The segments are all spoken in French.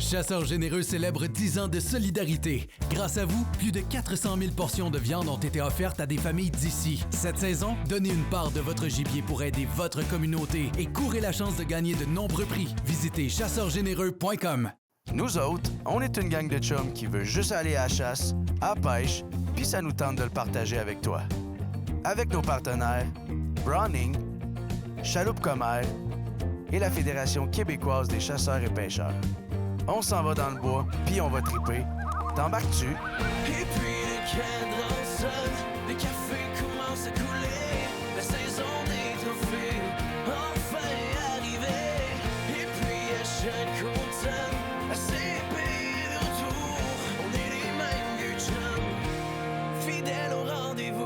Chasseurs Généreux célèbre 10 ans de solidarité. Grâce à vous, plus de 400 000 portions de viande ont été offertes à des familles d'ici. Cette saison, donnez une part de votre gibier pour aider votre communauté et courez la chance de gagner de nombreux prix. Visitez chasseurgénéreux.com. Nous autres, on est une gang de chums qui veut juste aller à la chasse, à la pêche, puis ça nous tente de le partager avec toi. Avec nos partenaires, Browning, Chaloupe Commère et la Fédération québécoise des chasseurs et pêcheurs. On s'en va dans le bois, puis on va triper. T'embarques-tu? Et puis le cadre sonne, le café commence à couler, la saison des trophées enfin arrivée. Et puis à chaque automne, à ces pays de retour, on est les mêmes vieux chums, fidèles au rendez-vous.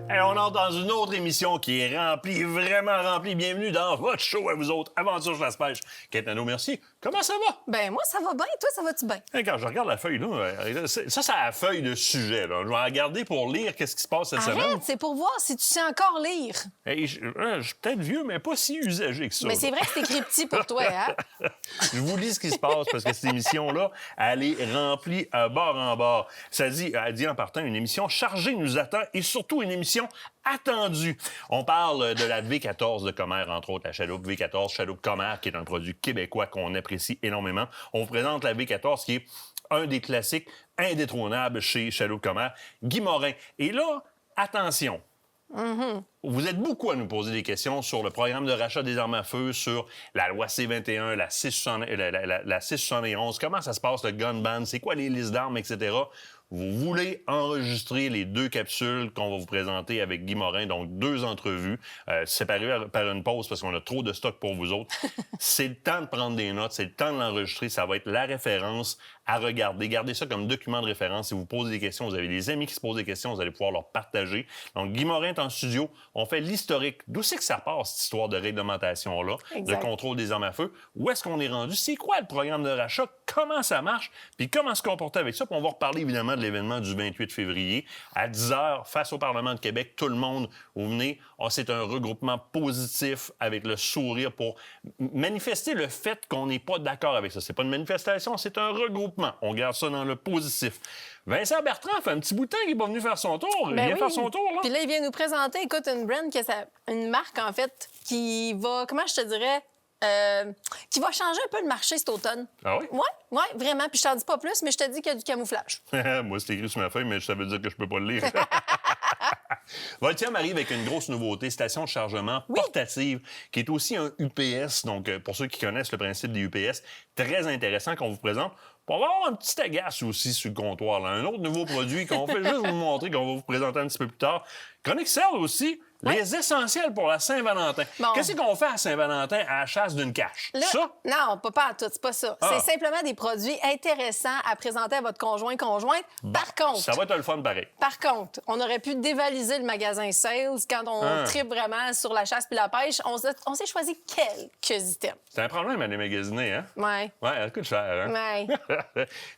Et on entre dans une autre émission qui est remplie, vraiment remplie. Bienvenue dans votre show à vous autres, Aventure Chasse-Pêche. Kate Nadeau-Mercier, comment ça va? Ben moi, ça va bien. Toi, ça va-tu bien? Hey, quand je regarde la feuille, là, c'est la feuille de sujet. Là. Je vais la regarder pour lire qu'est-ce qui se passe cette semaine. Arrête, c'est pour voir si tu sais encore lire. Hey, je suis peut-être vieux, mais pas si usagé que ça. Mais c'est vrai que c'est écrit petit pour toi, hein? Je vous lis ce qui se passe parce que cette émission-là, elle est remplie à bord en bord. Elle dit en partant, une émission chargée nous attend et surtout une émission attendue. On parle de la V14 de Commère, entre autres, la chaloupe V14, chaloupe Commère, qui est un produit québécois qu'on apprécie énormément. On vous présente la V14, qui est un des classiques indétrônables chez Chaloupe Commère, Guy Morin. Et là, attention, vous êtes beaucoup à nous poser des questions sur le programme de rachat des armes à feu, sur la loi C-21, la 671, comment ça se passe, le gun ban, c'est quoi les listes d'armes, etc. Vous voulez enregistrer les 2 capsules qu'on va vous présenter avec Guy Morin, donc 2 entrevues, séparées par une pause parce qu'on a trop de stock pour vous autres. C'est le temps de prendre des notes, c'est le temps de l'enregistrer, ça va être la référence à regarder. Gardez ça comme document de référence. Si vous posez des questions, vous avez des amis qui se posent des questions, vous allez pouvoir leur partager. Donc, Guy Morin est en studio. On fait l'historique. D'où c'est que ça part, cette histoire de réglementation-là, de contrôle des armes à feu? Où est-ce qu'on est rendu? C'est quoi le programme de rachat? Comment ça marche? Puis comment se comporter avec ça? Puis on va reparler évidemment de l'événement du 28 février. À 10h, face au Parlement de Québec, tout le monde, vous venez. C'est un regroupement positif avec le sourire pour manifester le fait qu'on n'est pas d'accord avec ça. C'est pas une manifestation, c'est un regroupement. On garde ça dans le positif. Vincent Bertrand fait un petit bout de temps qu'il est pas venu faire son tour. Il vient faire son tour, là. Puis là, il vient nous présenter, écoute, une brand, une marque, en fait, qui va, comment je te dirais, qui va changer un peu le marché cet automne. Ah oui? Oui, vraiment. Puis je t'en dis pas plus, mais je te dis qu'il y a du camouflage. Moi, c'est écrit sur ma feuille, mais ça veut dire que je peux pas le lire. Voltium arrive avec une grosse nouveauté, station de chargement portative, qui est aussi un UPS. Donc, pour ceux qui connaissent le principe des UPS, très intéressant qu'on vous présente. On va avoir un petit agace aussi sur le comptoir. Là. Un autre nouveau produit qu'on fait juste vous montrer, qu'on va vous présenter un petit peu plus tard. Chronique Cell aussi, les essentiels pour la Saint-Valentin. Bon. Qu'est-ce qu'on fait à Saint-Valentin à la chasse d'une cache? Là, ça? Non, pas à tout, c'est pas ça. C'est simplement des produits intéressants à présenter à votre conjointe. Par contre... Ça va être le fun pareil. Par contre, on aurait pu dévaliser le magasin Sales quand on tripe vraiment sur la chasse puis la pêche. On s'est choisi quelques items. C'est un problème à les magasiner, hein? Oui. Oui, ça coûte cher, hein? Oui.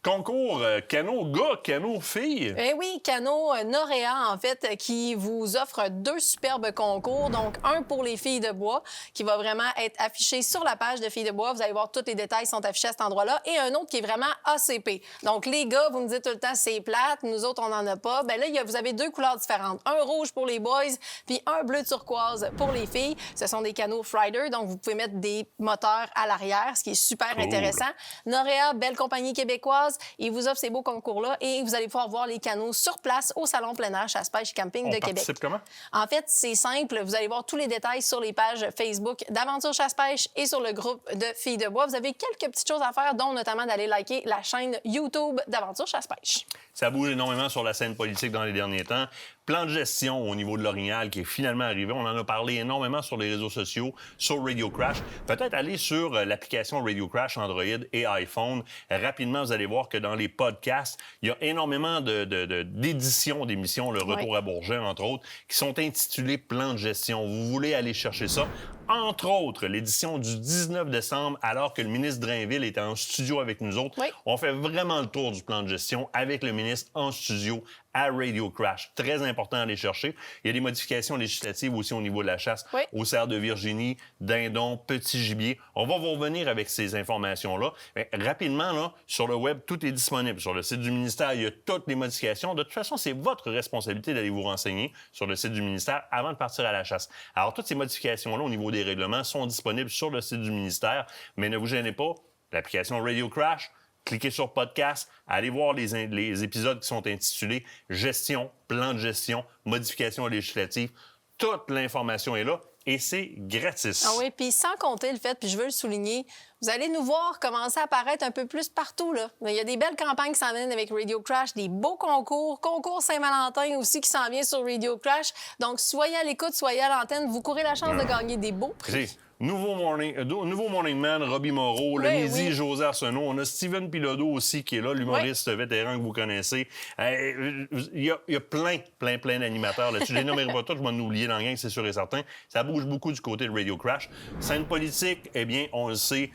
Concours canot gars, canot filles. Eh oui, canot Noréa, en fait, qui vous offre 2 superbes concours. Donc, un pour les filles de bois, qui va vraiment être affiché sur la page de Filles de bois. Vous allez voir, tous les détails sont affichés à cet endroit-là. Et un autre qui est vraiment ACP. Donc, les gars, vous me dites tout le temps, c'est plate. Nous autres, on n'en a pas. Bien là, vous avez 2 couleurs différentes. Un rouge pour les boys, puis un bleu turquoise pour les filles. Ce sont des canots Frider, donc vous pouvez mettre des moteurs à l'arrière, ce qui est super intéressant. Noréa, belle compagnie québécoise, il vous offre ces beaux concours-là et vous allez pouvoir voir les canots sur place au Salon plein air Chasse-Pêche Camping de Québec. On participe comment? En fait, c'est simple. Vous allez voir tous les détails sur les pages Facebook d'Aventure Chasse-Pêche et sur le groupe de Filles de bois. Vous avez quelques petites choses à faire, dont notamment d'aller liker la chaîne YouTube d'Aventure Chasse-Pêche. Ça bouge énormément sur la scène politique dans les derniers temps. Plan de gestion au niveau de l'Orignal qui est finalement arrivé. On en a parlé énormément sur les réseaux sociaux, sur Radio Crash. Peut-être aller sur l'application Radio Crash Android et iPhone. Rapidement, vous allez voir que dans les podcasts, il y a énormément d'éditions d'émissions, le Retour à Bourget, entre autres, qui sont intitulées Plan de gestion. Vous voulez aller chercher ça. entre autres, l'édition du 19 décembre, alors que le ministre Drainville était en studio avec nous autres. Oui. On fait vraiment le tour du plan de gestion avec le ministre en studio à Radio Crash. Très important à aller chercher. Il y a des modifications législatives aussi au niveau de la chasse, Oui. au cerf de Virginie, dindon, petit gibier. On va vous revenir avec ces informations-là. Mais rapidement, là, sur le web, tout est disponible. Sur le site du ministère, il y a toutes les modifications. De toute façon, c'est votre responsabilité d'aller vous renseigner sur le site du ministère avant de partir à la chasse. Alors, toutes ces modifications-là au niveau des règlements sont disponibles sur le site du ministère, mais ne vous gênez pas. L'application Radio Crash, cliquez sur podcast, allez voir les épisodes qui sont intitulés Gestion, plan de gestion, modifications législatives. Toute l'information est là et c'est gratis. Ah oui, puis sans compter le fait, puis je veux le souligner, vous allez nous voir commencer à apparaître un peu plus partout, là. Il y a des belles campagnes qui s'en viennent avec Radio Crash, des beaux concours Saint-Valentin aussi qui s'en vient sur Radio Crash. Donc, soyez à l'écoute, soyez à l'antenne, vous courez la chance de gagner des beaux prix. Nouveau Morning Man, Robbie Moreau, le Oui, midi, oui. José Arsenault. On a Steven Pilodeau aussi qui est là, l'humoriste vétéran que vous connaissez. Il y a plein d'animateurs là-dessus. Je les nommerai pas tous, je vais en oublier dans la gang, c'est sûr et certain. Ça bouge beaucoup du côté de Radio Crash. Scène politique, eh bien, on le sait,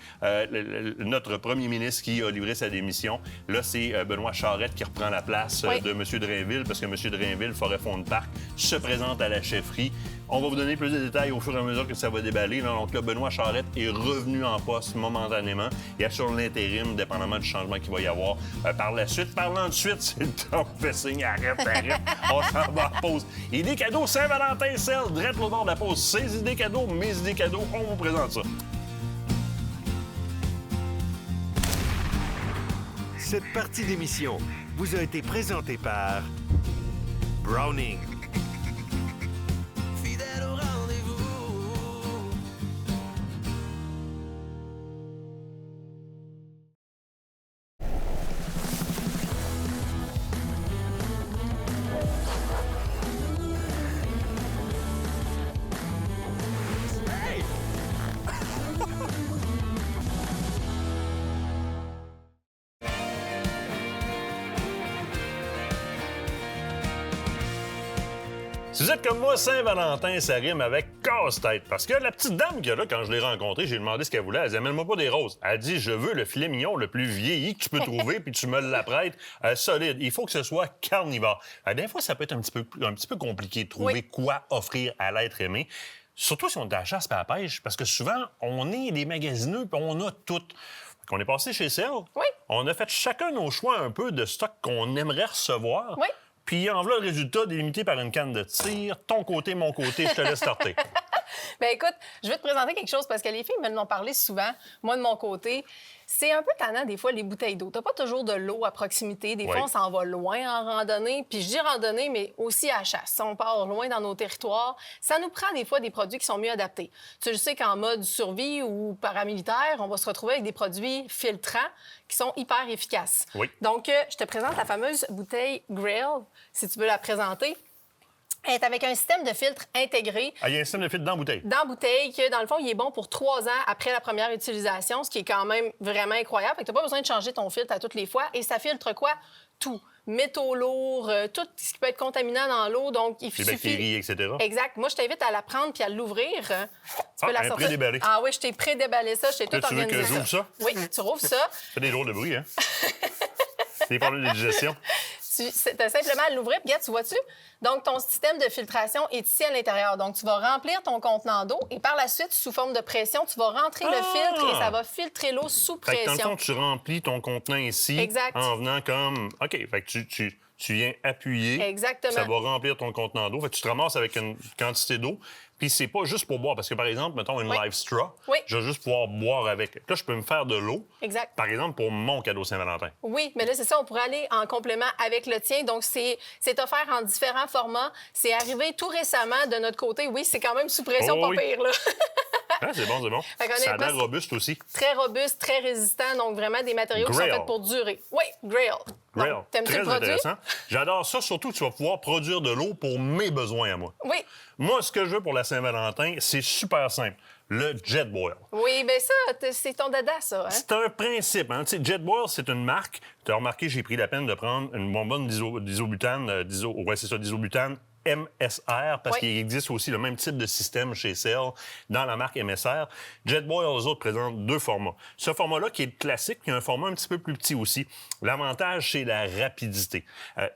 notre premier ministre qui a livré sa démission. Là, c'est Benoît Charette qui reprend la place Oui. de M. Drainville, parce que M. Drainville, Forêt-Fond-de-Parc, se présente à la chefferie. On va vous donner plus de détails au fur et à mesure que ça va déballer. Là. Donc là, Benoît Charette est revenu en poste momentanément. Il assure l'intérim, dépendamment du changement qu'il va y avoir par la suite. Parlant de suite, c'est le temps de faire signe. Arrête. On s'en va en pause. Idées cadeaux Saint-Valentin, celle, direct au bord de la pause. Ses idées cadeaux, mes idées cadeaux, on vous présente ça. Cette partie d'émission vous a été présentée par Browning. Fidèle au rendez-vous. Si vous êtes comme moi, Saint-Valentin, ça rime avec casse-tête. Parce que la petite dame qu'il y a là, quand je l'ai rencontrée, j'ai demandé ce qu'elle voulait. Elle dit, amène-moi pas des roses. Elle dit, je veux le filet mignon le plus vieilli que tu peux trouver, puis tu me l'apprêtes solide. Il faut que ce soit carnivore. Des fois, ça peut être un petit peu compliqué de trouver quoi offrir à l'être aimé. Surtout si on est à la chasse et à la pêche, parce que souvent, on est des magasineux, puis on a tout. On est passé chez Cell. Oui. On a fait chacun nos choix un peu de stock qu'on aimerait recevoir. Oui. Puis en voilà le résultat délimité par une canne de tir. Ton côté, mon côté, je te laisse starter. Bien, écoute, je vais te présenter quelque chose parce que les filles me l'ont parlé souvent. Moi, de mon côté, c'est un peu tannant, des fois, les bouteilles d'eau. T'as pas toujours de l'eau à proximité. Des fois, on s'en va loin en randonnée. Puis je dis randonnée, mais aussi à la chasse. On part loin dans nos territoires. Ça nous prend des fois des produits qui sont mieux adaptés. Tu le sais qu'en mode survie ou paramilitaire, on va se retrouver avec des produits filtrants qui sont hyper efficaces. Oui. Donc, je te présente la fameuse bouteille Grail, si tu veux la présenter. Elle est avec un système de filtre intégré. Ah, il y a un système de filtre dans la bouteille. Dans la bouteille, que dans le fond, il est bon pour 3 ans après la première utilisation, ce qui est quand même vraiment incroyable. Fait que t'as pas besoin de changer ton filtre à toutes les fois. Et ça filtre quoi? Tout. Métaux lourds, tout ce qui peut être contaminant dans l'eau. Donc, il Les suffit... bactéries, etc. Exact. Moi, je t'invite à la prendre puis à l'ouvrir. Tu peux la elle est sortir. pré-déballée. Ah oui, je t'ai pré-déballé ça. Je t'ai tout Là, tu veux organisé que j'ouvre ça? Oui, tu rouvres ça. C'est des drôles de bruit, hein? Des problèmes de digestion. Tu as simplement à l'ouvrir, puis regarde, tu vois-tu? Donc, ton système de filtration est ici à l'intérieur. Donc, tu vas remplir ton contenant d'eau et par la suite, sous forme de pression, tu vas rentrer le filtre et ça va filtrer l'eau sous Fait que dans le pression. fond, tu remplis ton contenant ici. Exact. En venant comme... OK, fait que tu viens appuyer. Exactement. Ça va remplir ton contenant d'eau. Fait que tu te ramasses avec une quantité d'eau. Puis c'est pas juste pour boire. Parce que, par exemple, mettons une Oui. live straw. Oui. Je vais juste pouvoir boire avec. Là, je peux me faire de l'eau. Exact. Par exemple, pour mon cadeau Saint-Valentin. Oui, mais là, c'est ça, on pourrait aller en complément avec le tien. Donc, c'est offert en différents formats. C'est arrivé tout récemment de notre côté. Oui, c'est quand même sous pression, Oh pas oui. pire, là. Ah, c'est bon, c'est bon. Fait qu'on est Ça a l'air pas- robuste aussi. Très robuste, très résistant. Donc, vraiment des matériaux qui Grail. sont faits pour durer. Oui, Grail. Grail. Donc, t'aimes-tu Très le produit? intéressant. J'adore ça, surtout que tu vas pouvoir produire de l'eau pour mes besoins à moi. Oui. Moi, ce que je veux pour la Saint-Valentin, c'est super simple. Le Jet Boil. Oui, bien ça, c'est ton dada, ça. Hein? C'est un principe. Hein? Tu sais, Jet Boil, c'est une marque. Tu as remarqué, j'ai pris la peine de prendre une bonbonne d'isobutane, d'isobutane MSR, parce Oui. qu'il existe aussi le même type de système chez Cell dans la marque MSR. JetBoil, eux autres, présentent 2 formats. Ce format-là, qui est classique, il y a un format un petit peu plus petit aussi. L'avantage, c'est la rapidité.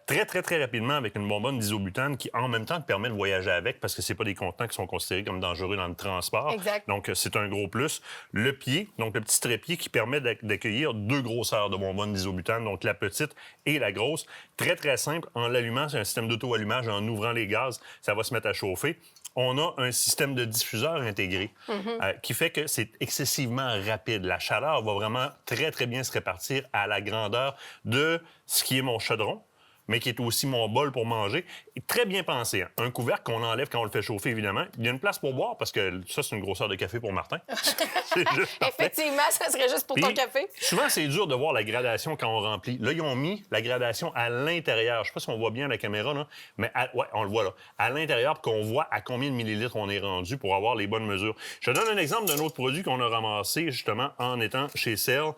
Très, très, très rapidement, avec une bonbonne d'isobutane qui, en même temps, te permet de voyager avec, parce que c'est pas des contenants qui sont considérés comme dangereux dans le transport. Exact. Donc, c'est un gros plus. Le pied, donc le petit trépied qui permet d'accueillir 2 grosseurs de bonbonnes d'isobutane, donc la petite et la grosse. Très, très simple. En l'allumant, c'est un système d'auto-allumage. En ouvrant les gaz, ça va se mettre à chauffer. On a un système de diffuseur intégré qui fait que c'est excessivement rapide. La chaleur va vraiment très, très bien se répartir à la grandeur de ce qui est mon chaudron, mais qui est aussi mon bol pour manger. Et très bien pensé. Hein? Un couvercle qu'on enlève quand on le fait chauffer, évidemment. Il y a une place pour boire, parce que ça, c'est une grosseur de café pour Martin. C'est juste parfait. Effectivement, ça serait juste pour ton Puis, café. Souvent, c'est dur de voir la gradation quand on remplit. Là, ils ont mis la gradation à l'intérieur. Je sais pas si on voit bien à la caméra, là, mais ouais, on le voit là. À l'intérieur, pour qu'on voit à combien de millilitres on est rendu pour avoir les bonnes mesures. Je te donne un exemple d'un autre produit qu'on a ramassé, justement, en étant chez Cell.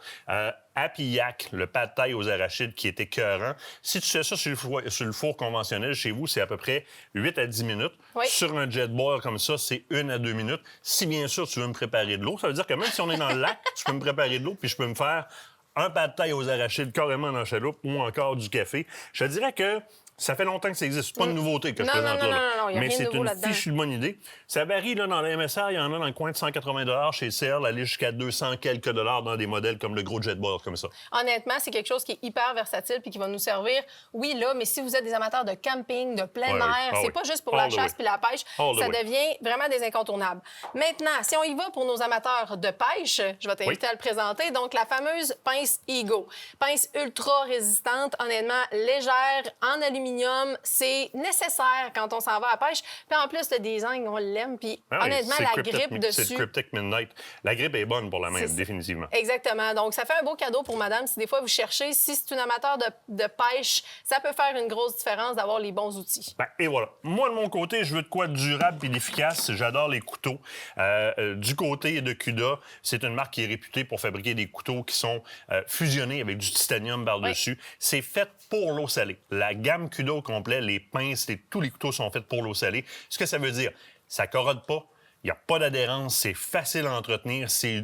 Happy Yak, le pad thaï aux arachides qui est écœurant. Si tu fais ça sur le four conventionnel chez vous, c'est à peu près 8 à 10 minutes. Oui. Sur un JetBoil comme ça, c'est 1 à 2 minutes. Si bien sûr tu veux me préparer de l'eau, ça veut dire que même si on est dans le lac, tu peux me préparer de l'eau puis je peux me faire un pad thaï aux arachides carrément dans la chaloupe ou encore du café. Je te dirais que ça fait longtemps que ça existe. C'est pas une nouveauté que je présente là. Non, il y a Mais rien de c'est nouveau une là-dedans. fichue bonne idée. Ça varie là, dans les MSR. Il y en a dans le coin de 180 chez Cell, aller jusqu'à 200 quelques dollars dans des modèles comme le gros JetBoil comme ça. Honnêtement, c'est quelque chose qui est hyper versatile puis qui va nous servir, oui, là, mais si vous êtes des amateurs de camping, de plein Ouais, air, oui. Ah c'est oui. pas juste pour All la the chasse way. puis la pêche, All the ça way. devient vraiment des incontournables. Maintenant, si on y va pour nos amateurs de pêche, je vais t'inviter Oui. à le présenter. Donc, la fameuse pince Ego. Pince ultra résistante, honnêtement, légère, en aluminium, c'est nécessaire quand on s'en va à la pêche. Puis en plus, le design, on l'aime. Puis Ah oui, honnêtement, c'est la Cryptic- grippe C'est dessus. le Cryptic Midnight. La grippe est bonne pour la main, C'est- définitivement. Exactement. Donc, ça fait un beau cadeau pour madame. Si des fois vous cherchez, si c'est une amateur de pêche, ça peut faire une grosse différence d'avoir les bons outils. Ben, et voilà. Moi, de mon côté, je veux de quoi de durable et d'efficace. J'adore les couteaux. Du côté de Cuda, c'est une marque qui est réputée pour fabriquer des couteaux qui sont fusionnés avec du titanium par-dessus. C'est fait pour l'eau salée. La gamme Cuda au complet, les pinces, tous les couteaux sont faits pour l'eau salée. Ce que ça veut dire, ça corrode pas. Il n'y a pas d'adhérence, c'est facile à entretenir, c'est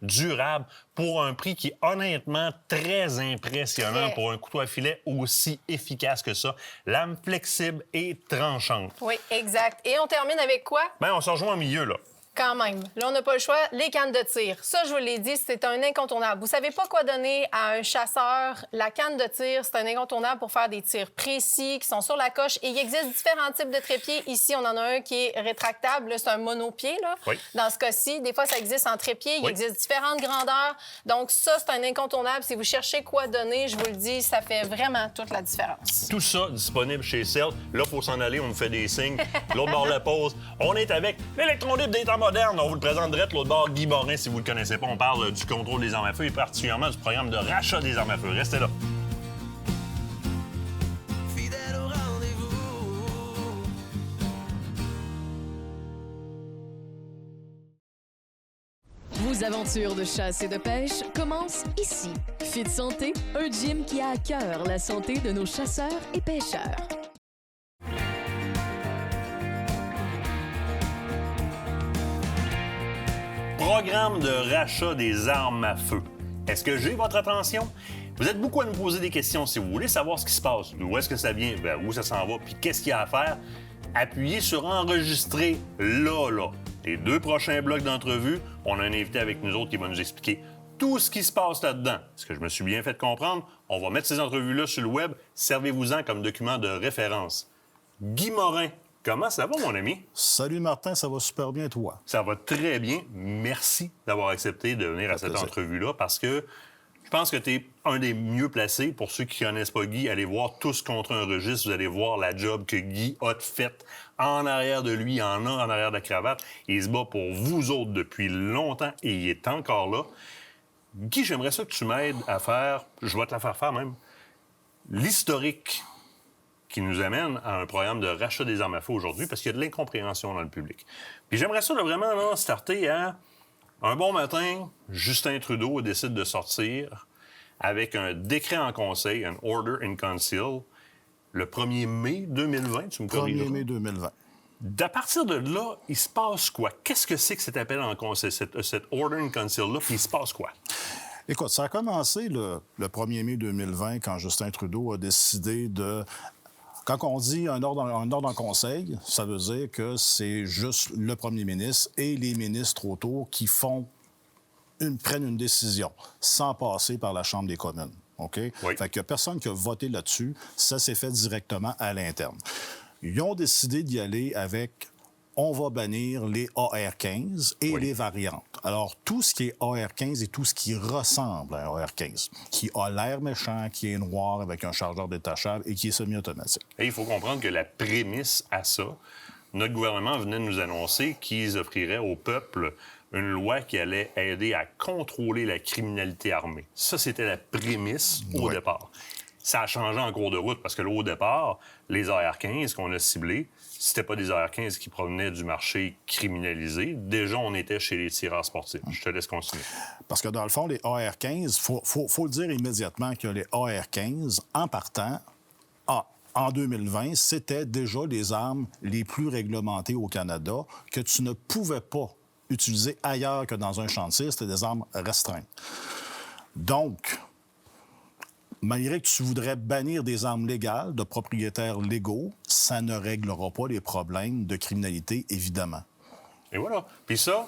durable pour un prix qui est honnêtement très impressionnant Très. pour un couteau à filet aussi efficace que ça. Lame flexible et tranchante. Oui, exact. Et on termine avec quoi? Ben, on se rejoint au milieu, là. Quand même. Là, on n'a pas le choix. Les cannes de tir. Ça, je vous l'ai dit, c'est un incontournable. Vous savez pas quoi donner à un chasseur. La canne de tir, c'est un incontournable pour faire des tirs précis qui sont sur la coche. Et il existe différents types de trépieds. Ici, on en a un qui est rétractable. Là, c'est un monopied, là. Oui. Dans ce cas-ci, des fois, ça existe en trépied. Il Oui. existe différentes grandeurs. Donc, ça, c'est un incontournable. Si vous cherchez quoi donner, je vous le dis, ça fait vraiment toute la différence. Tout ça disponible chez Cell. Là, il faut s'en aller, on nous fait des signes. L'autre bord de la pause, on est avec l'électron-libre des temps modernes. On vous le présente direct. L'autre bord, Guy Morin, si vous ne le connaissez pas, on parle du contrôle des armes à feu et particulièrement du programme de rachat des armes à feu. Restez là. Fidèle au rendez-vous. Vos aventures de chasse et de pêche commencent ici. Fit Santé, un gym qui a à cœur la santé de nos chasseurs et pêcheurs. Programme de rachat des armes à feu. Est-ce que j'ai votre attention? Vous êtes beaucoup à nous poser des questions. Si vous voulez savoir ce qui se passe, d'où est-ce que ça vient, vers où ça s'en va, puis qu'est-ce qu'il y a à faire, appuyez sur enregistrer là. Les 2 prochains blocs d'entrevue, on a un invité avec nous autres qui va nous expliquer tout ce qui se passe là-dedans. Est-ce que je me suis bien fait comprendre? On va mettre ces entrevues-là sur le web. Servez-vous-en comme document de référence. Guy Morin, comment ça va, mon ami? Salut Martin, ça va super bien toi? Ça va très bien. Merci d'avoir accepté de venir à cette plaisir. entrevue-là parce que je pense que tu es un des mieux placés. Pour ceux qui ne connaissent pas Guy, allez voir Tous contre un registre. Vous allez voir la job que Guy a faite en arrière de lui, en arrière de la cravate. Il se bat pour vous autres depuis longtemps et il est encore là. Guy, j'aimerais ça que tu m'aides à faire, je vais te la faire même, l'historique qui nous amène à un programme de rachat des armes à feu aujourd'hui parce qu'il y a de l'incompréhension dans le public. Puis j'aimerais ça là, vraiment là, starter à un bon matin, Justin Trudeau décide de sortir avec un décret en conseil, un Order in Council, le 1er mai 2020, tu me corriges. 1er mai 2020. À partir de là, il se passe quoi? Qu'est-ce que c'est que cet appel en conseil, cette Order in Council-là, puis il se passe quoi? Écoute, ça a commencé le 1er mai 2020 quand Justin Trudeau a décidé de... Quand on dit un ordre en conseil, ça veut dire que c'est juste le premier ministre et les ministres autour qui prennent une décision sans passer par la Chambre des communes. OK? Oui. Fait qu'il n'y a personne qui a voté là-dessus. Ça s'est fait directement à l'interne. Ils ont décidé d'y aller avec on va bannir les AR-15 et Oui. les variantes. Alors, tout ce qui est AR-15 et tout ce qui ressemble à un AR-15, qui a l'air méchant, qui est noir avec un chargeur détachable et qui est semi-automatique. Et il faut comprendre que la prémisse à ça, notre gouvernement venait de nous annoncer qu'ils offriraient au peuple une loi qui allait aider à contrôler la criminalité armée. Ça, c'était la prémisse au Oui. départ. Ça a changé en cours de route parce que là, au départ, les AR-15 qu'on a ciblés, c'était pas des AR-15 qui provenaient du marché criminalisé. Déjà, on était chez les tireurs sportifs. Je te laisse continuer. Parce que dans le fond, les AR-15, faut le dire immédiatement que les AR-15, en partant, en 2020, c'était déjà les armes les plus réglementées au Canada que tu ne pouvais pas utiliser ailleurs que dans un champ de tir. C'était des armes restreintes. Donc, malgré que tu voudrais bannir des armes légales de propriétaires légaux, ça ne réglera pas les problèmes de criminalité, évidemment. Et voilà. Puis ça,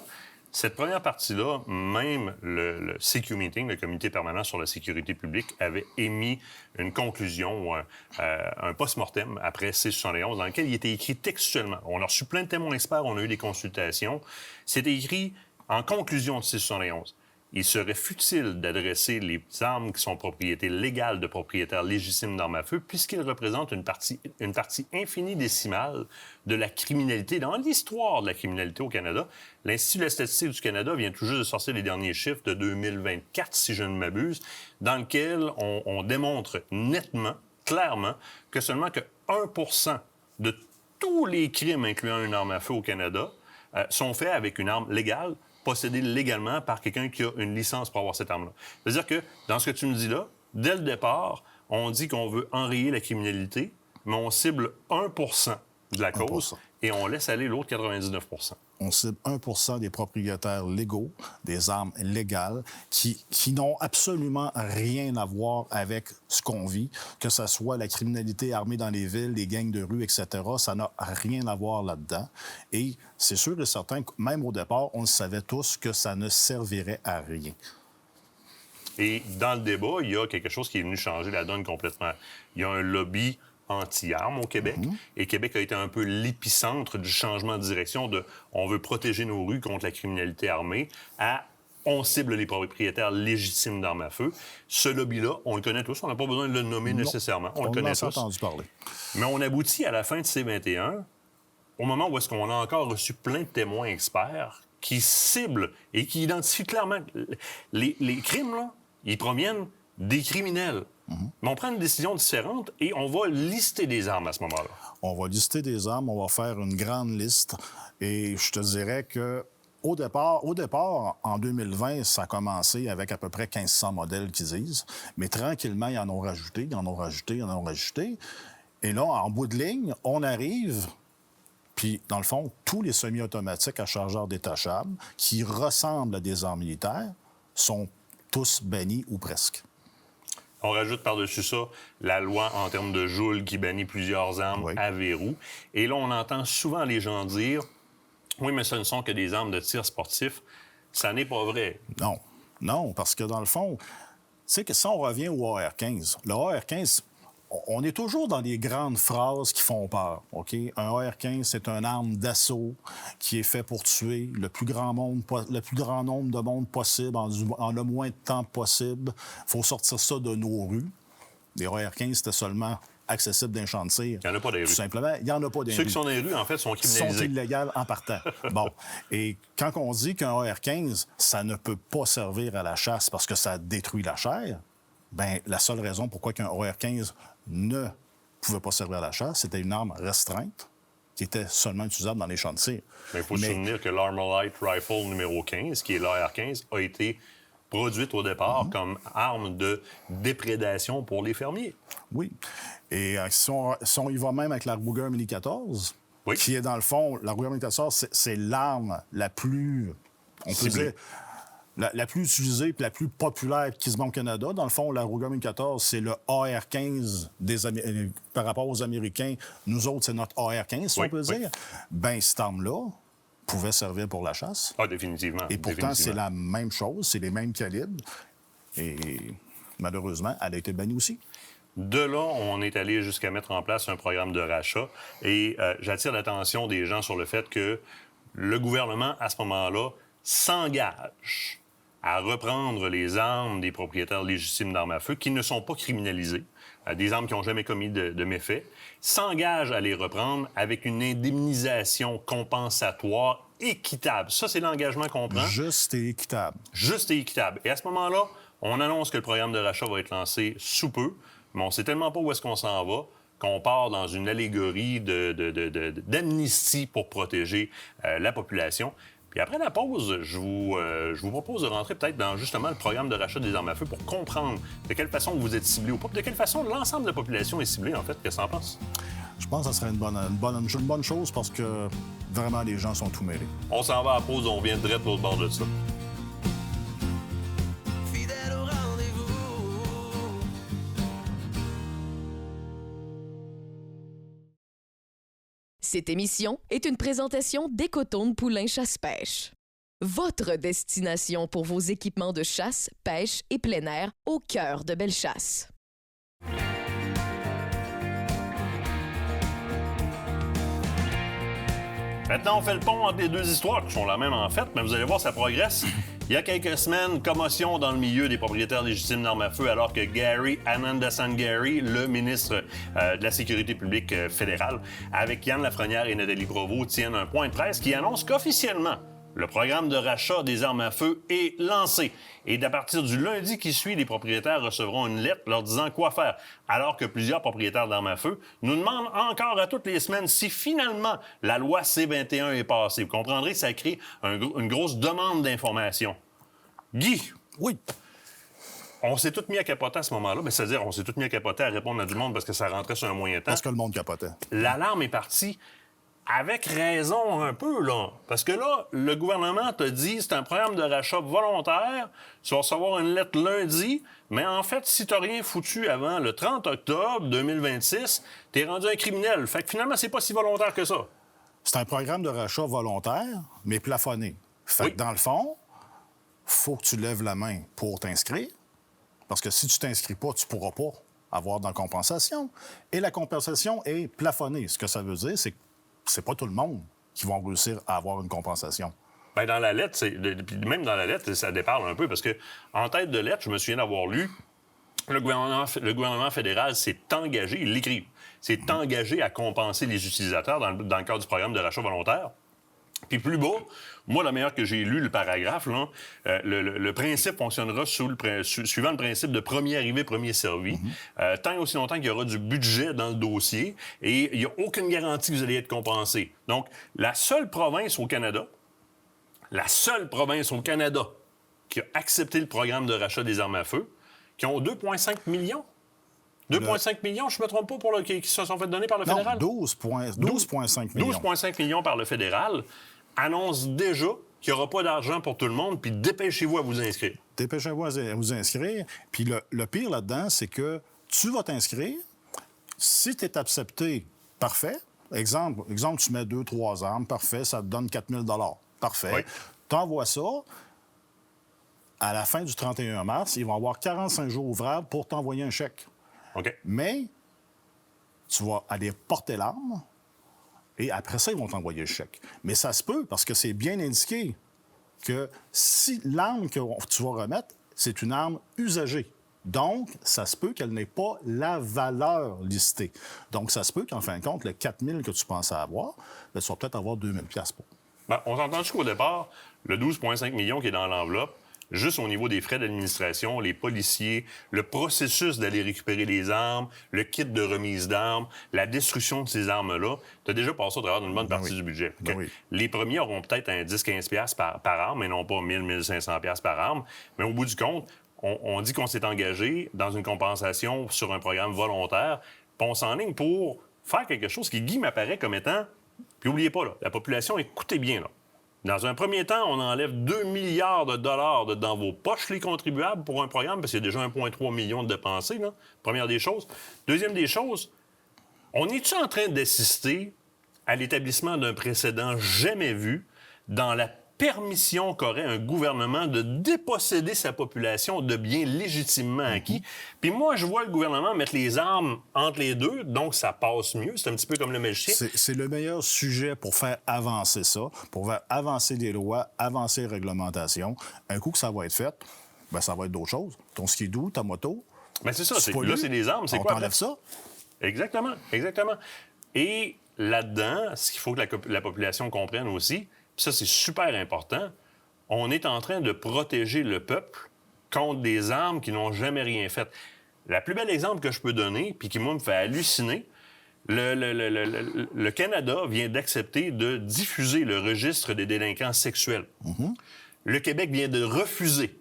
cette première partie-là, même le CQ Meeting, le Comité permanent sur la sécurité publique, avait émis une conclusion, un post-mortem après C-71, dans lequel il était écrit textuellement. On a reçu plein de témoins experts, on a eu des consultations. C'était écrit en conclusion de C-71. Il serait futile d'adresser les armes qui sont propriétés légales de propriétaires légitimes d'armes à feu, puisqu'ils représentent une partie infini-décimale de la criminalité, dans l'histoire de la criminalité au Canada. L'Institut de la statistique du Canada vient tout juste de sortir les derniers chiffres de 2024, si je ne m'abuse, dans lequel on démontre nettement, clairement, que seulement que 1% de tous les crimes incluant une arme à feu au Canada sont faits avec une arme légale, possédée légalement par quelqu'un qui a une licence pour avoir cette arme-là. C'est-à-dire que, dans ce que tu nous dis là, dès le départ, on dit qu'on veut enrayer la criminalité, mais on cible 1% de la cause 1%. et on laisse aller l'autre 99%. On cible 1% des propriétaires légaux, des armes légales, qui n'ont absolument rien à voir avec ce qu'on vit, que ce soit la criminalité armée dans les villes, les gangs de rue, etc. Ça n'a rien à voir là-dedans. Et c'est sûr et certain que même au départ, on le savait tous que ça ne servirait à rien. Et dans le débat, il y a quelque chose qui est venu changer la donne complètement. Il y a un lobby anti-armes au Québec. Et Québec a été un peu l'épicentre du changement de direction de « on veut protéger nos rues contre la criminalité armée » à « on cible les propriétaires légitimes d'armes à feu ». Ce lobby-là, on le connaît tous. On n'a pas besoin de le nommer nécessairement. On le connaît en a tous. entendu parler. Mais on aboutit à la fin de C-21, au moment où est-ce qu'on a encore reçu plein de témoins experts qui ciblent et qui identifient clairement les crimes, là, ils proviennent des criminels. Mais on prend une décision différente et on va lister des armes à ce moment-là. On va lister des armes, on va faire une grande liste. Et je te dirais que au départ, en 2020, ça a commencé avec à peu près 1500 modèles qui disent. Mais tranquillement, ils en ont rajouté, ils en ont rajouté, ils en ont rajouté. Et là, en bout de ligne, on arrive... Puis, dans le fond, tous les semi-automatiques à chargeur détachable qui ressemblent à des armes militaires sont tous bannis ou presque. On rajoute par-dessus ça la loi en termes de joule qui bannit plusieurs armes Oui. à verrou. Et là, on entend souvent les gens dire « Oui, mais ce ne sont que des armes de tir sportif. » Ça n'est pas vrai. Non, parce que dans le fond, tu sais que si on revient au AR-15, le AR-15, on est toujours dans des grandes phrases qui font peur, OK? Un AR-15, c'est une arme d'assaut qui est fait pour tuer le plus grand nombre de monde possible en le moins de temps possible. Il faut sortir ça de nos rues. Les AR-15, c'était seulement accessible d'un champ de tir. Il n'y en a pas des rues. Tout simplement, il n'y en a pas des rues. Ceux qui sont dans les rues, en fait, sont Sont criminalisés. illégales en partant. Bon. Et quand on dit qu'un AR-15, ça ne peut pas servir à la chasse parce que ça détruit la chair, bien, la seule raison pourquoi qu'un AR-15 ne pouvait pas servir à la chasse, c'était une arme restreinte qui était seulement utilisable dans les champs de tir. Mais il faut se souvenir que l'Armalite Rifle numéro 15, qui est l'AR-15, a été produite au départ comme arme de déprédation pour les fermiers. Oui. Et si on y va même avec la Ruger Mini 14, Oui. qui est dans le fond, la Ruger Mini 14, c'est l'arme la plus, on peut Ciblée. dire, la plus utilisée et la plus populaire qui se vend au Canada. Dans le fond, la Ruger Mini 14, c'est le AR-15 par rapport aux Américains. Nous autres, c'est notre AR-15, si Oui, on peut oui. dire. Bien, cette arme-là pouvait servir pour la chasse. Ah, définitivement. Et pourtant, c'est définitivement. la même chose, c'est les mêmes calibres. Et malheureusement, elle a été bannie aussi. De là, on est allé jusqu'à mettre en place un programme de rachat. Et j'attire l'attention des gens sur le fait que le gouvernement, à ce moment-là, s'engage à reprendre les armes des propriétaires légitimes d'armes à feu qui ne sont pas criminalisées, des armes qui n'ont jamais commis de méfaits, s'engage à les reprendre avec une indemnisation compensatoire équitable. Ça, c'est l'engagement qu'on prend. Juste et équitable. Juste et équitable. Et à ce moment-là, on annonce que le programme de rachat va être lancé sous peu, mais on ne sait tellement pas où est-ce qu'on s'en va qu'on part dans une allégorie d'amnistie pour protéger la population. Puis après la pause, je vous propose de rentrer peut-être dans justement le programme de rachat des armes à feu pour comprendre de quelle façon vous êtes ciblé ou pas, puis de quelle façon l'ensemble de la population est ciblée, en fait. Qu'est-ce que tu en penses? Je pense que ça serait une bonne chose parce que vraiment, les gens sont tout mêlés. On s'en va à la pause, on vient direct de l'autre bord de ça. Fidèle au rendez-vous. Cette émission est une présentation d'Écotourne Poulain Chasse-Pêche. Votre destination pour vos équipements de chasse, pêche et plein air au cœur de Bellechasse. Maintenant, on fait le pont entre les deux histoires, qui sont la même en fait, mais vous allez voir, ça progresse. Il y a quelques semaines, commotion dans le milieu des propriétaires légitimes d'armes à feu, alors que Gary Anandasan-Gary, le ministre de la Sécurité publique fédérale, avec Yann Lafrenière et Nathalie Provost, tiennent un point de presse qui annonce qu'officiellement, le programme de rachat des armes à feu est lancé. Et à partir du lundi qui suit, les propriétaires recevront une lettre leur disant quoi faire. Alors que plusieurs propriétaires d'armes à feu nous demandent encore à toutes les semaines si finalement la loi C-21 est passée. Vous comprendrez que ça crée une grosse demande d'information. Guy, Oui. on s'est tous mis à capoter à ce moment-là. Ben, c'est-à-dire, on s'est tous mis à capoter à répondre à du monde parce que ça rentrait sur un moyen temps. Parce que le monde capotait. L'alarme est partie. Avec raison un peu, là. Parce que là, le gouvernement te dit c'est un programme de rachat volontaire. Tu vas recevoir une lettre lundi. Mais en fait, si tu n'as rien foutu avant le 30 octobre 2026, tu es rendu un criminel. Fait que finalement, c'est pas si volontaire que ça. C'est un programme de rachat volontaire, mais plafonné. Fait Oui. que dans le fond, faut que tu lèves la main pour t'inscrire. Parce que si tu t'inscris pas, tu pourras pas avoir de compensation. Et la compensation est plafonnée. Ce que ça veut dire, c'est que c'est pas tout le monde qui va réussir à avoir une compensation. Bien, dans la lettre, puis même dans la lettre, ça déparle un peu parce que en tête de lettre, je me souviens d'avoir lu le gouvernement fédéral s'est engagé, il l'écrit, s'est engagé à compenser les utilisateurs dans le cadre du programme de rachat volontaire. Puis plus bas, moi, la meilleure que j'ai lu, le paragraphe, là, le principe fonctionnera suivant le principe de premier arrivé, premier servi, tant et aussi longtemps qu'il y aura du budget dans le dossier et il n'y a aucune garantie que vous allez être compensé. Donc, la seule province au Canada qui a accepté le programme de rachat des armes à feu, qui ont 2,5 millions. 2,5 millions, je ne me trompe pas, qui se sont fait donner par le fédéral? 12,5 millions. 12,5 millions par le fédéral, annonce déjà qu'il n'y aura pas d'argent pour tout le monde, puis dépêchez-vous à vous inscrire. Dépêchez-vous à vous inscrire. Puis le pire là-dedans, c'est que tu vas t'inscrire. Si tu es accepté, parfait. Exemple, tu mets 2-3 armes, parfait, ça te donne 4 000 parfait. Oui. Tu envoies ça. À la fin du 31 mars, ils vont avoir 45 jours ouvrables pour t'envoyer un chèque. OK. Mais tu vas aller porter l'arme et après ça, ils vont t'envoyer le chèque. Mais ça se peut, parce que c'est bien indiqué que si l'arme que tu vas remettre, c'est une arme usagée. Donc, ça se peut qu'elle n'ait pas la valeur listée. Donc, ça se peut qu'en fin de compte, le 4 000 que tu pensais avoir, bien, tu vas peut-être avoir 2 000 $ pour. Ben, on s'entend qu'au départ, le 12,5 millions qui est dans l'enveloppe, juste au niveau des frais d'administration, les policiers, le processus d'aller récupérer les armes, le kit de remise d'armes, la destruction de ces armes-là, tu as déjà passé au travers d'une bonne partie du budget. Les premiers auront peut-être un 10-15$ par arme, mais non pas 1000-1500$ par arme. Mais au bout du compte, on dit qu'on s'est engagé dans une compensation sur un programme volontaire, puis on s'enligne pour faire quelque chose qui, Guy, m'apparaît comme étant... Puis n'oubliez pas, là, la population, écoutez bien, là. Dans un premier temps, on enlève 2 milliards de dollars dans vos poches, les contribuables, pour un programme, parce qu'il y a déjà 1,3 million de dépensés, là. Première des choses. Deuxième des choses, on est-tu en train d'assister à l'établissement d'un précédent jamais vu dans la permission qu'aurait un gouvernement de déposséder sa population de biens légitimement acquis? Puis moi, je vois le gouvernement mettre les armes entre les deux, donc ça passe mieux. C'est un petit peu comme le magicien. C'est le meilleur sujet pour faire avancer ça, pour faire avancer les lois, avancer les réglementations. Un coup que ça va être fait, bien, ça va être d'autres choses. Ton skidoo, ta moto... Bien, c'est ça. Là, c'est des armes. C'est quoi? On t'enlève ça? Exactement, exactement. Et là-dedans, ce qu'il faut que la population comprenne aussi, puis ça, c'est super important, on est en train de protéger le peuple contre des armes qui n'ont jamais rien fait. Le plus bel exemple que je peux donner, puis qui, moi, me fait halluciner, le Canada vient d'accepter de diffuser le registre des délinquants sexuels. Le Québec vient de refuser.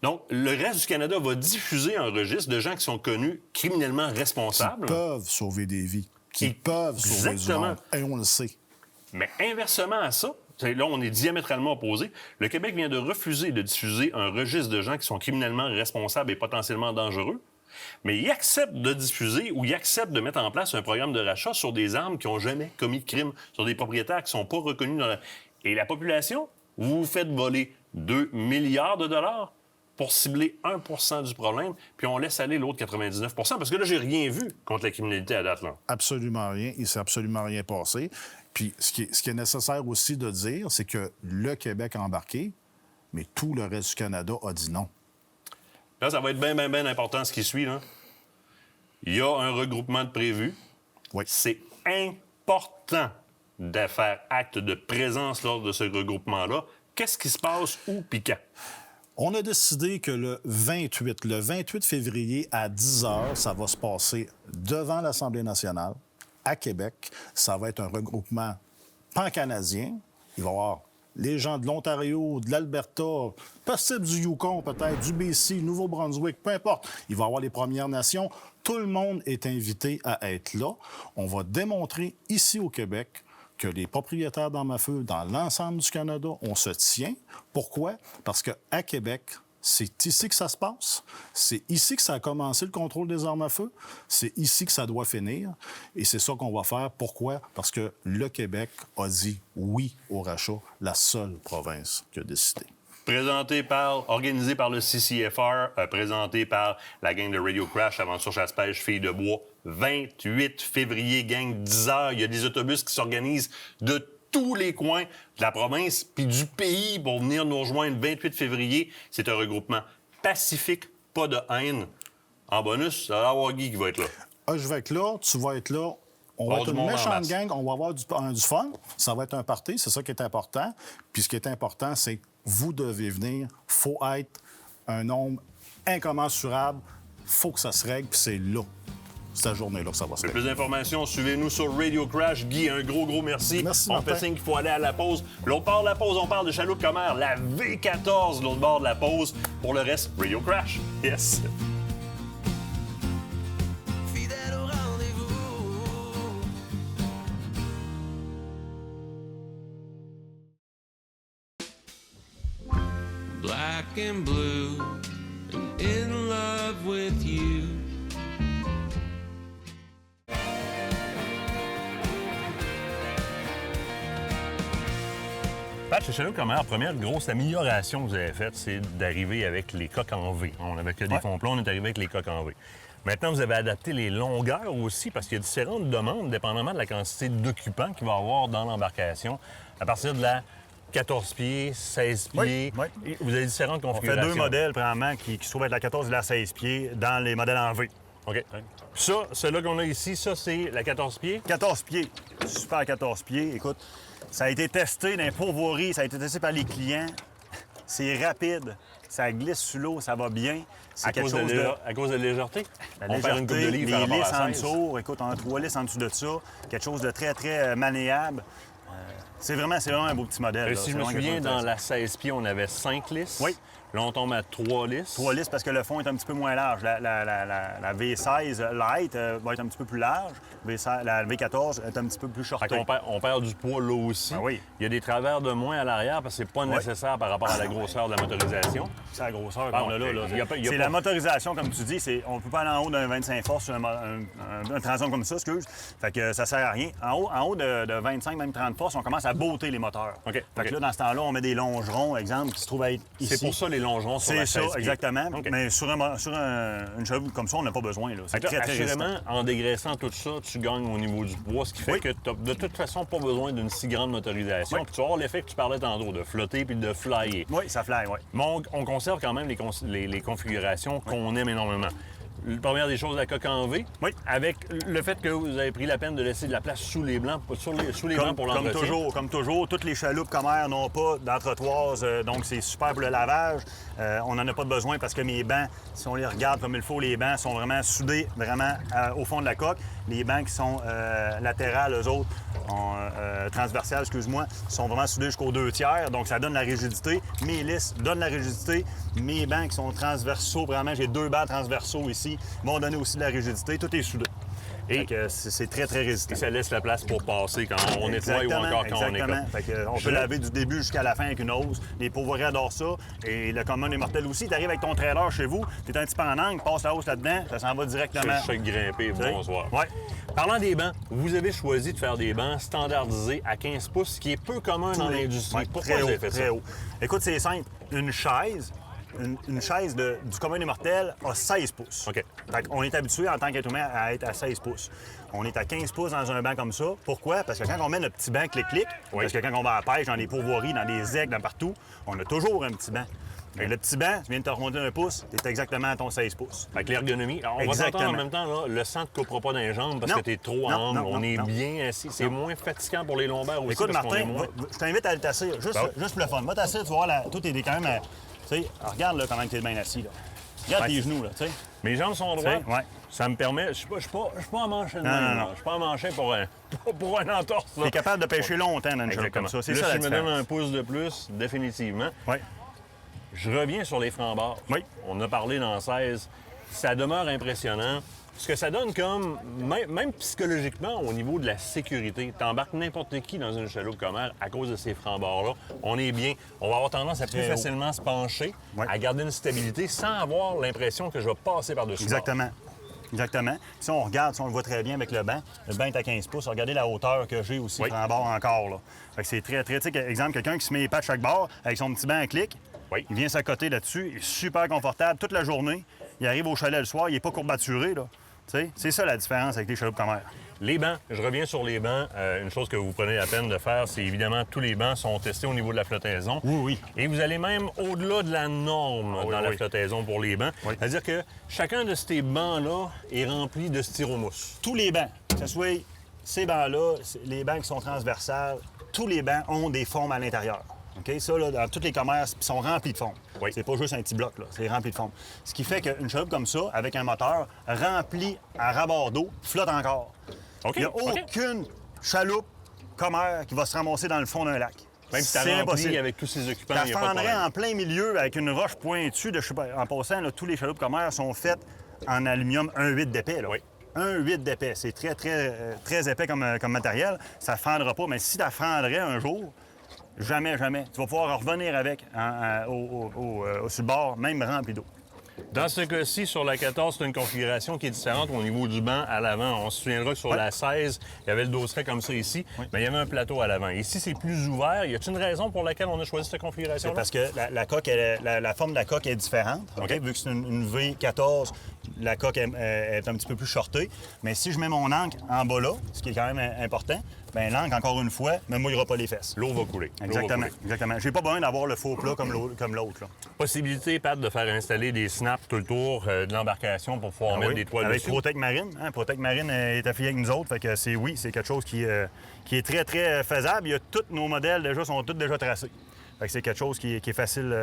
Donc, le reste du Canada va diffuser un registre de gens qui sont connus criminellement responsables. Qui peuvent sauver des vies. Qui peuvent sauver du monde. Et on le sait. Mais inversement à ça, là, on est diamétralement opposés. Le Québec vient de refuser de diffuser un registre de gens qui sont criminellement responsables et potentiellement dangereux, mais il accepte de diffuser ou il accepte de mettre en place un programme de rachat sur des armes qui n'ont jamais commis de crime, sur des propriétaires qui ne sont pas reconnus dans la... Et la population, vous vous faites voler 2 milliards de dollars pour cibler 1 % du problème, puis on laisse aller l'autre 99 % parce que là, j'ai rien vu contre la criminalité à date, là. Absolument rien. Il ne s'est absolument rien passé. Puis ce qui est nécessaire aussi de dire, c'est que le Québec a embarqué, mais tout le reste du Canada a dit non. Là, ça va être bien important ce qui suit, là. Il y a un regroupement de prévu. Oui. C'est important de faire acte de présence lors de ce regroupement-là. Qu'est-ce qui se passe où puis quand? On a décidé que le 28 février à 10 h, ça va se passer devant l'Assemblée nationale, à Québec. Ça va être un regroupement pan-canadien. Il va y avoir les gens de l'Ontario, de l'Alberta, possible du Yukon peut-être, du BC, Nouveau-Brunswick, peu importe. Il va y avoir les Premières Nations. Tout le monde est invité à être là. On va démontrer ici au Québec que les propriétaires d'armes à feu dans l'ensemble du Canada, on se tient. Pourquoi? Parce qu'à Québec, c'est ici que ça se passe. C'est ici que ça a commencé, le contrôle des armes à feu. C'est ici que ça doit finir. Et c'est ça qu'on va faire. Pourquoi? Parce que le Québec a dit oui au rachat, la seule province qui a décidé. Organisé par le CCFR, présenté par la gang de Radio Crash, Aventure Chasse-Pêche, Filles de Bois, 28 février, gang, 10 h. Il y a des autobus qui s'organisent de tous les coins de la province puis du pays pour venir nous rejoindre 28 février. C'est un regroupement pacifique, pas de haine. En bonus, ça va y avoir Guy qui va être là. Je vais être là, tu vas être là. On va être une méchante gang, on va avoir du fun. Ça va être un party, c'est ça qui est important. Puis ce qui est important, c'est que vous devez venir. Il faut être un nombre incommensurable. Il faut que ça se règle, puis c'est là. Cette journée-là que ça va se régler. Plus d'informations, suivez-nous sur Radio Crash. Guy, un gros merci. Merci, on fait signe qu'il faut aller à la pause. L'autre bord de la pause, on parle de Chaloupe-Commère, la V14, l'autre bord de la pause. Pour le reste, Radio Crash. Yes! Fidèle au rendez-vous. Black and blue and in love with you. Chez Chaloupe-Commère, la première grosse amélioration que vous avez faite, c'est d'arriver avec les coques en V. On n'avait que des fonds plats, on est arrivé avec les coques en V. Maintenant, vous avez adapté les longueurs aussi, parce qu'il y a différentes demandes, dépendamment de la quantité d'occupants qu'il va y avoir dans l'embarcation. À partir de la 14 pieds, 16 pieds, oui. Vous avez différentes configurations. On fait deux modèles, premièrement, qui se trouvent être la 14 et la 16 pieds dans les modèles en V. OK. Ça, celui-là qu'on a ici, ça, c'est la 14 pieds? 14 pieds. Super 14 pieds. Écoute, ça a été testé dans les pourvoiries, ça a été testé par les clients. C'est rapide. ça glisse sur l'eau, ça va bien. C'est À cause de la légèreté? La On perd une coupe de légèreté, livres par les rapport lisses à en 16. dessous. Écoute, on a 3 lisses en dessous de ça. Quelque chose de très, très malléable. C'est vraiment un beau petit modèle. là. Si C'est je me vraiment quelque souviens, chose dans d'intéressant. la 16 pieds, on avait 5 lisses. Oui. Là, on tombe à 3 lisses. 3 lisses parce que le fond est un petit peu moins large. La V16 Light va être un petit peu plus large. La V14 est un petit peu plus Fait shortée. qu'on perd du poids là aussi. Ah oui. Il y a des travers de moins à l'arrière parce que c'est pas nécessaire par rapport à la grosseur de la motorisation. C'est la grosseur Ah, qu'on a là. là. il y a pas- il y a C'est pas- la motorisation, comme tu dis. On ne peut pas aller en haut d'un 25 forces sur un transom comme ça, excuse. Fait que ça sert à rien. En haut de 25, même 30 forces, on commence à botter les moteurs. OK, Fait OK. que là, dans ce temps-là, on met des longerons, exemple, qui se trouvent à être ici. C'est pour ça les longerons sur la C'est 16 ça, pieds. exactement. OK. Mais sur une chevaux comme ça, on n'a pas besoin. Là. C'est Fait que très, là, très résistant. assurément, en dégraissant tout ça, tu gagnes au niveau du poids, ce qui fait Oui. que tu n'as de toute façon pas besoin d'une si grande motorisation. Oui. Puis tu vas avoir l'effet que tu parlais tantôt, de flotter puis de flyer. Oui, ça fly, oui. Mais on conserve quand même les configurations qu'on aime énormément. La première des choses, la coque en V. Oui. Avec le fait que vous avez pris la peine de laisser de la place sous les blancs, sous les bancs pour l'entretien. Comme toujours, toutes les chaloupes commères n'ont pas d'entretoise, donc c'est super pour le lavage. On n'en a pas de besoin parce que mes bancs, si on les regarde comme il faut, les bancs sont vraiment soudés vraiment au fond de la coque. Les bancs qui sont latérales, eux autres, transversales, excuse-moi, sont vraiment soudés jusqu'aux 2/3, donc ça donne la rigidité. Mes lisses donnent la rigidité. Mes bancs qui sont transversaux, vraiment, j'ai 2 bancs transversaux ici, vont donner aussi de la rigidité. Tout est soudé. Et Fait que c'est très, très résistant. Et ça laisse la place pour passer quand on nettoie ou Exactement, encore quand on exactement. écope. Fait que, on peut laver du début jusqu'à la fin avec une hose. Les pauvres adorent ça. Et le commun des mortels aussi. Tu arrives avec ton trailer chez vous, tu es un petit peu en angle, passe la hose là-dedans, ça s'en va directement. Je sais grimper, Tu sais? bonsoir. Ouais. Parlant des bancs, vous avez choisi de faire des bancs standardisés à 15 pouces, ce qui est peu commun dans l'industrie. Ouais, Pourquoi très vous haut, avez fait très ça? haut. Écoute, c'est simple. Une chaise du commun des mortels a 16 pouces. OK. Fait qu'on est habitué en tant qu'être humain à être à 16 pouces. On est à 15 pouces dans un banc comme ça. Pourquoi? Parce que quand on met notre petit banc clic-clic, parce que quand on va à la pêche, dans les pourvoiries, dans des aigles, dans partout, on a toujours un petit banc. Et le petit banc, tu viens de te remonter un pouce, tu es exactement à ton 16 pouces. Avec l'ergonomie. Alors, on va Exactement. s'entendre en même temps, là, le sang ne te coupera pas dans les jambes parce Non. que tu es trop Non, ample. non, On non, est non. bien assis. C'est moins fatigant pour les lombaires aussi. Écoute, parce qu'on est Martin, moins... je t'invite à aller t'asseoir. Juste pour le fun. Va t'asseoir, tu vas voir, toi, t'es quand même... Tu sais, regarde là, comment tu es bien assis. Là. Regarde Ouais, tes c'est- genoux, là, tu sais. Mes jambes sont droites. Ouais. Ça me permet... Je suis pas en manchet de Non, même, non, là. non. Je suis pas en manchet pour un entorse. Tu es capable de pêcher longtemps dans une chaloupe comme ça. C'est Là, ça, si la je me donne différence. un pouce de plus, définitivement. Oui. Je reviens sur les francs-barres. Oui. On a parlé dans 16. Ça demeure impressionnant. Ce que ça donne comme, même psychologiquement, au niveau de la sécurité, t'embarques n'importe qui dans une chaloupe commère à cause de ces francs-barres-là. On est bien. On va avoir tendance à plus Très haut. facilement se pencher, Oui. à garder une stabilité sans avoir l'impression que je vais passer par-dessus. Exactement. Exactement. Si on regarde, si on le voit très bien avec le banc est à 15 pouces. Regardez la hauteur que j'ai aussi Oui. en bord encore. Là. Fait que c'est très, très... Tu sais, exemple, quelqu'un qui se met les pattes chaque bord avec son petit banc à clic, Oui. il vient s'accoter là-dessus, il est super confortable toute la journée. Il arrive au chalet le soir, il n'est pas courbaturé. Là. Tu sais, c'est ça la différence avec les chaloupes commères. Les bancs, je reviens sur les bancs. Une chose que vous prenez la peine de faire, c'est évidemment tous les bancs sont testés au niveau de la flottaison. Oui, oui. Et vous allez même au-delà de la norme oui, dans la oui. flottaison pour les bancs. Oui. C'est-à-dire que chacun de ces bancs-là est rempli de styromousse. Tous les bancs, que ce soit ces bancs-là, les bancs qui sont transversales, tous les bancs ont des formes à l'intérieur. OK? Ça, là, dans tous les commerces, ils sont remplis de foam. Oui. C'est pas juste un petit bloc, là. C'est rempli de foam. Ce qui fait qu'une chaloupe comme ça, avec un moteur rempli à ras-bord d'eau, flotte encore. OK, Il n'y a OK. aucune chaloupe commère qui va se ramasser dans le fond d'un lac. Même si t'as C'est rempli impossible. avec tous ces occupants, Tu il n'y a pas de fendrais problème. en plein milieu avec une roche pointue de, je sais pas, en passant, là, tous les chaloupes commères sont faites en aluminium 1,8 d'épais. Là. Oui. 1,8 d'épais. C'est très, très, très épais comme matériel. Ça ne fendra pas. Mais si tu fendrais un jour, jamais, jamais. Tu vas pouvoir revenir avec sur le bord, même rempli d'eau. Dans ce cas-ci, sur la 14, c'est une configuration qui est différente au niveau du banc à l'avant. On se souviendra que sur la 16, il y avait le dosseret comme ça ici, mais il y avait un plateau à l'avant. Ici, c'est plus ouvert. Y a-t-il une raison pour laquelle on a choisi cette C'est configuration-là? parce que la coque, la forme de la coque est différente. OK? Vu que c'est une V14, la coque est un petit peu plus shortée. Mais si je mets mon ancre en bas là, ce qui est quand même important, bien l'ancre, encore une fois, ne mouillera pas les fesses. L'eau va couler. L'eau va Exactement, couler. exactement. J'ai pas besoin d'avoir le faux plat comme l'autre. Là. Possibilité, Pat, de faire installer des snaps tout le tour de l'embarcation pour pouvoir mettre des toiles Avec dessus. Protec Marine. Hein? Protec Marine est affilié avec nous autres. Fait que c'est quelque chose qui est très, très faisable. Il y a tous nos modèles sont tous déjà tracés. Fait que c'est quelque chose qui est facile,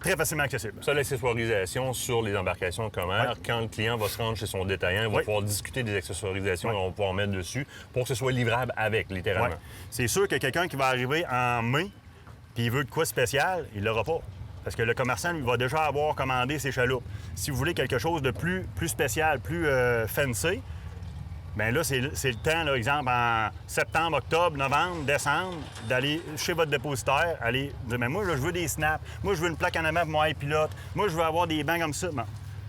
très facilement accessible. Ça, l'accessoirisation sur les embarcations Comair, quand le client va se rendre chez son détaillant, il va pouvoir discuter des accessoirisations qu'on va pouvoir mettre dessus pour que ce soit livrable avec, littéralement. Ouais. C'est sûr que quelqu'un qui va arriver en mai puis il veut de quoi spécial, il l'aura pas. Parce que le commerçant, lui, va déjà avoir commandé ses chaloupes. Si vous voulez quelque chose de plus spécial, plus fancy, bien là, c'est le temps, là, exemple, en septembre, octobre, novembre, décembre, d'aller chez votre dépositaire, aller dire, mais moi, là, je veux des snaps, moi, je veux une plaque en avant pour mon pilote, moi, je veux avoir des bancs comme ça. Bon.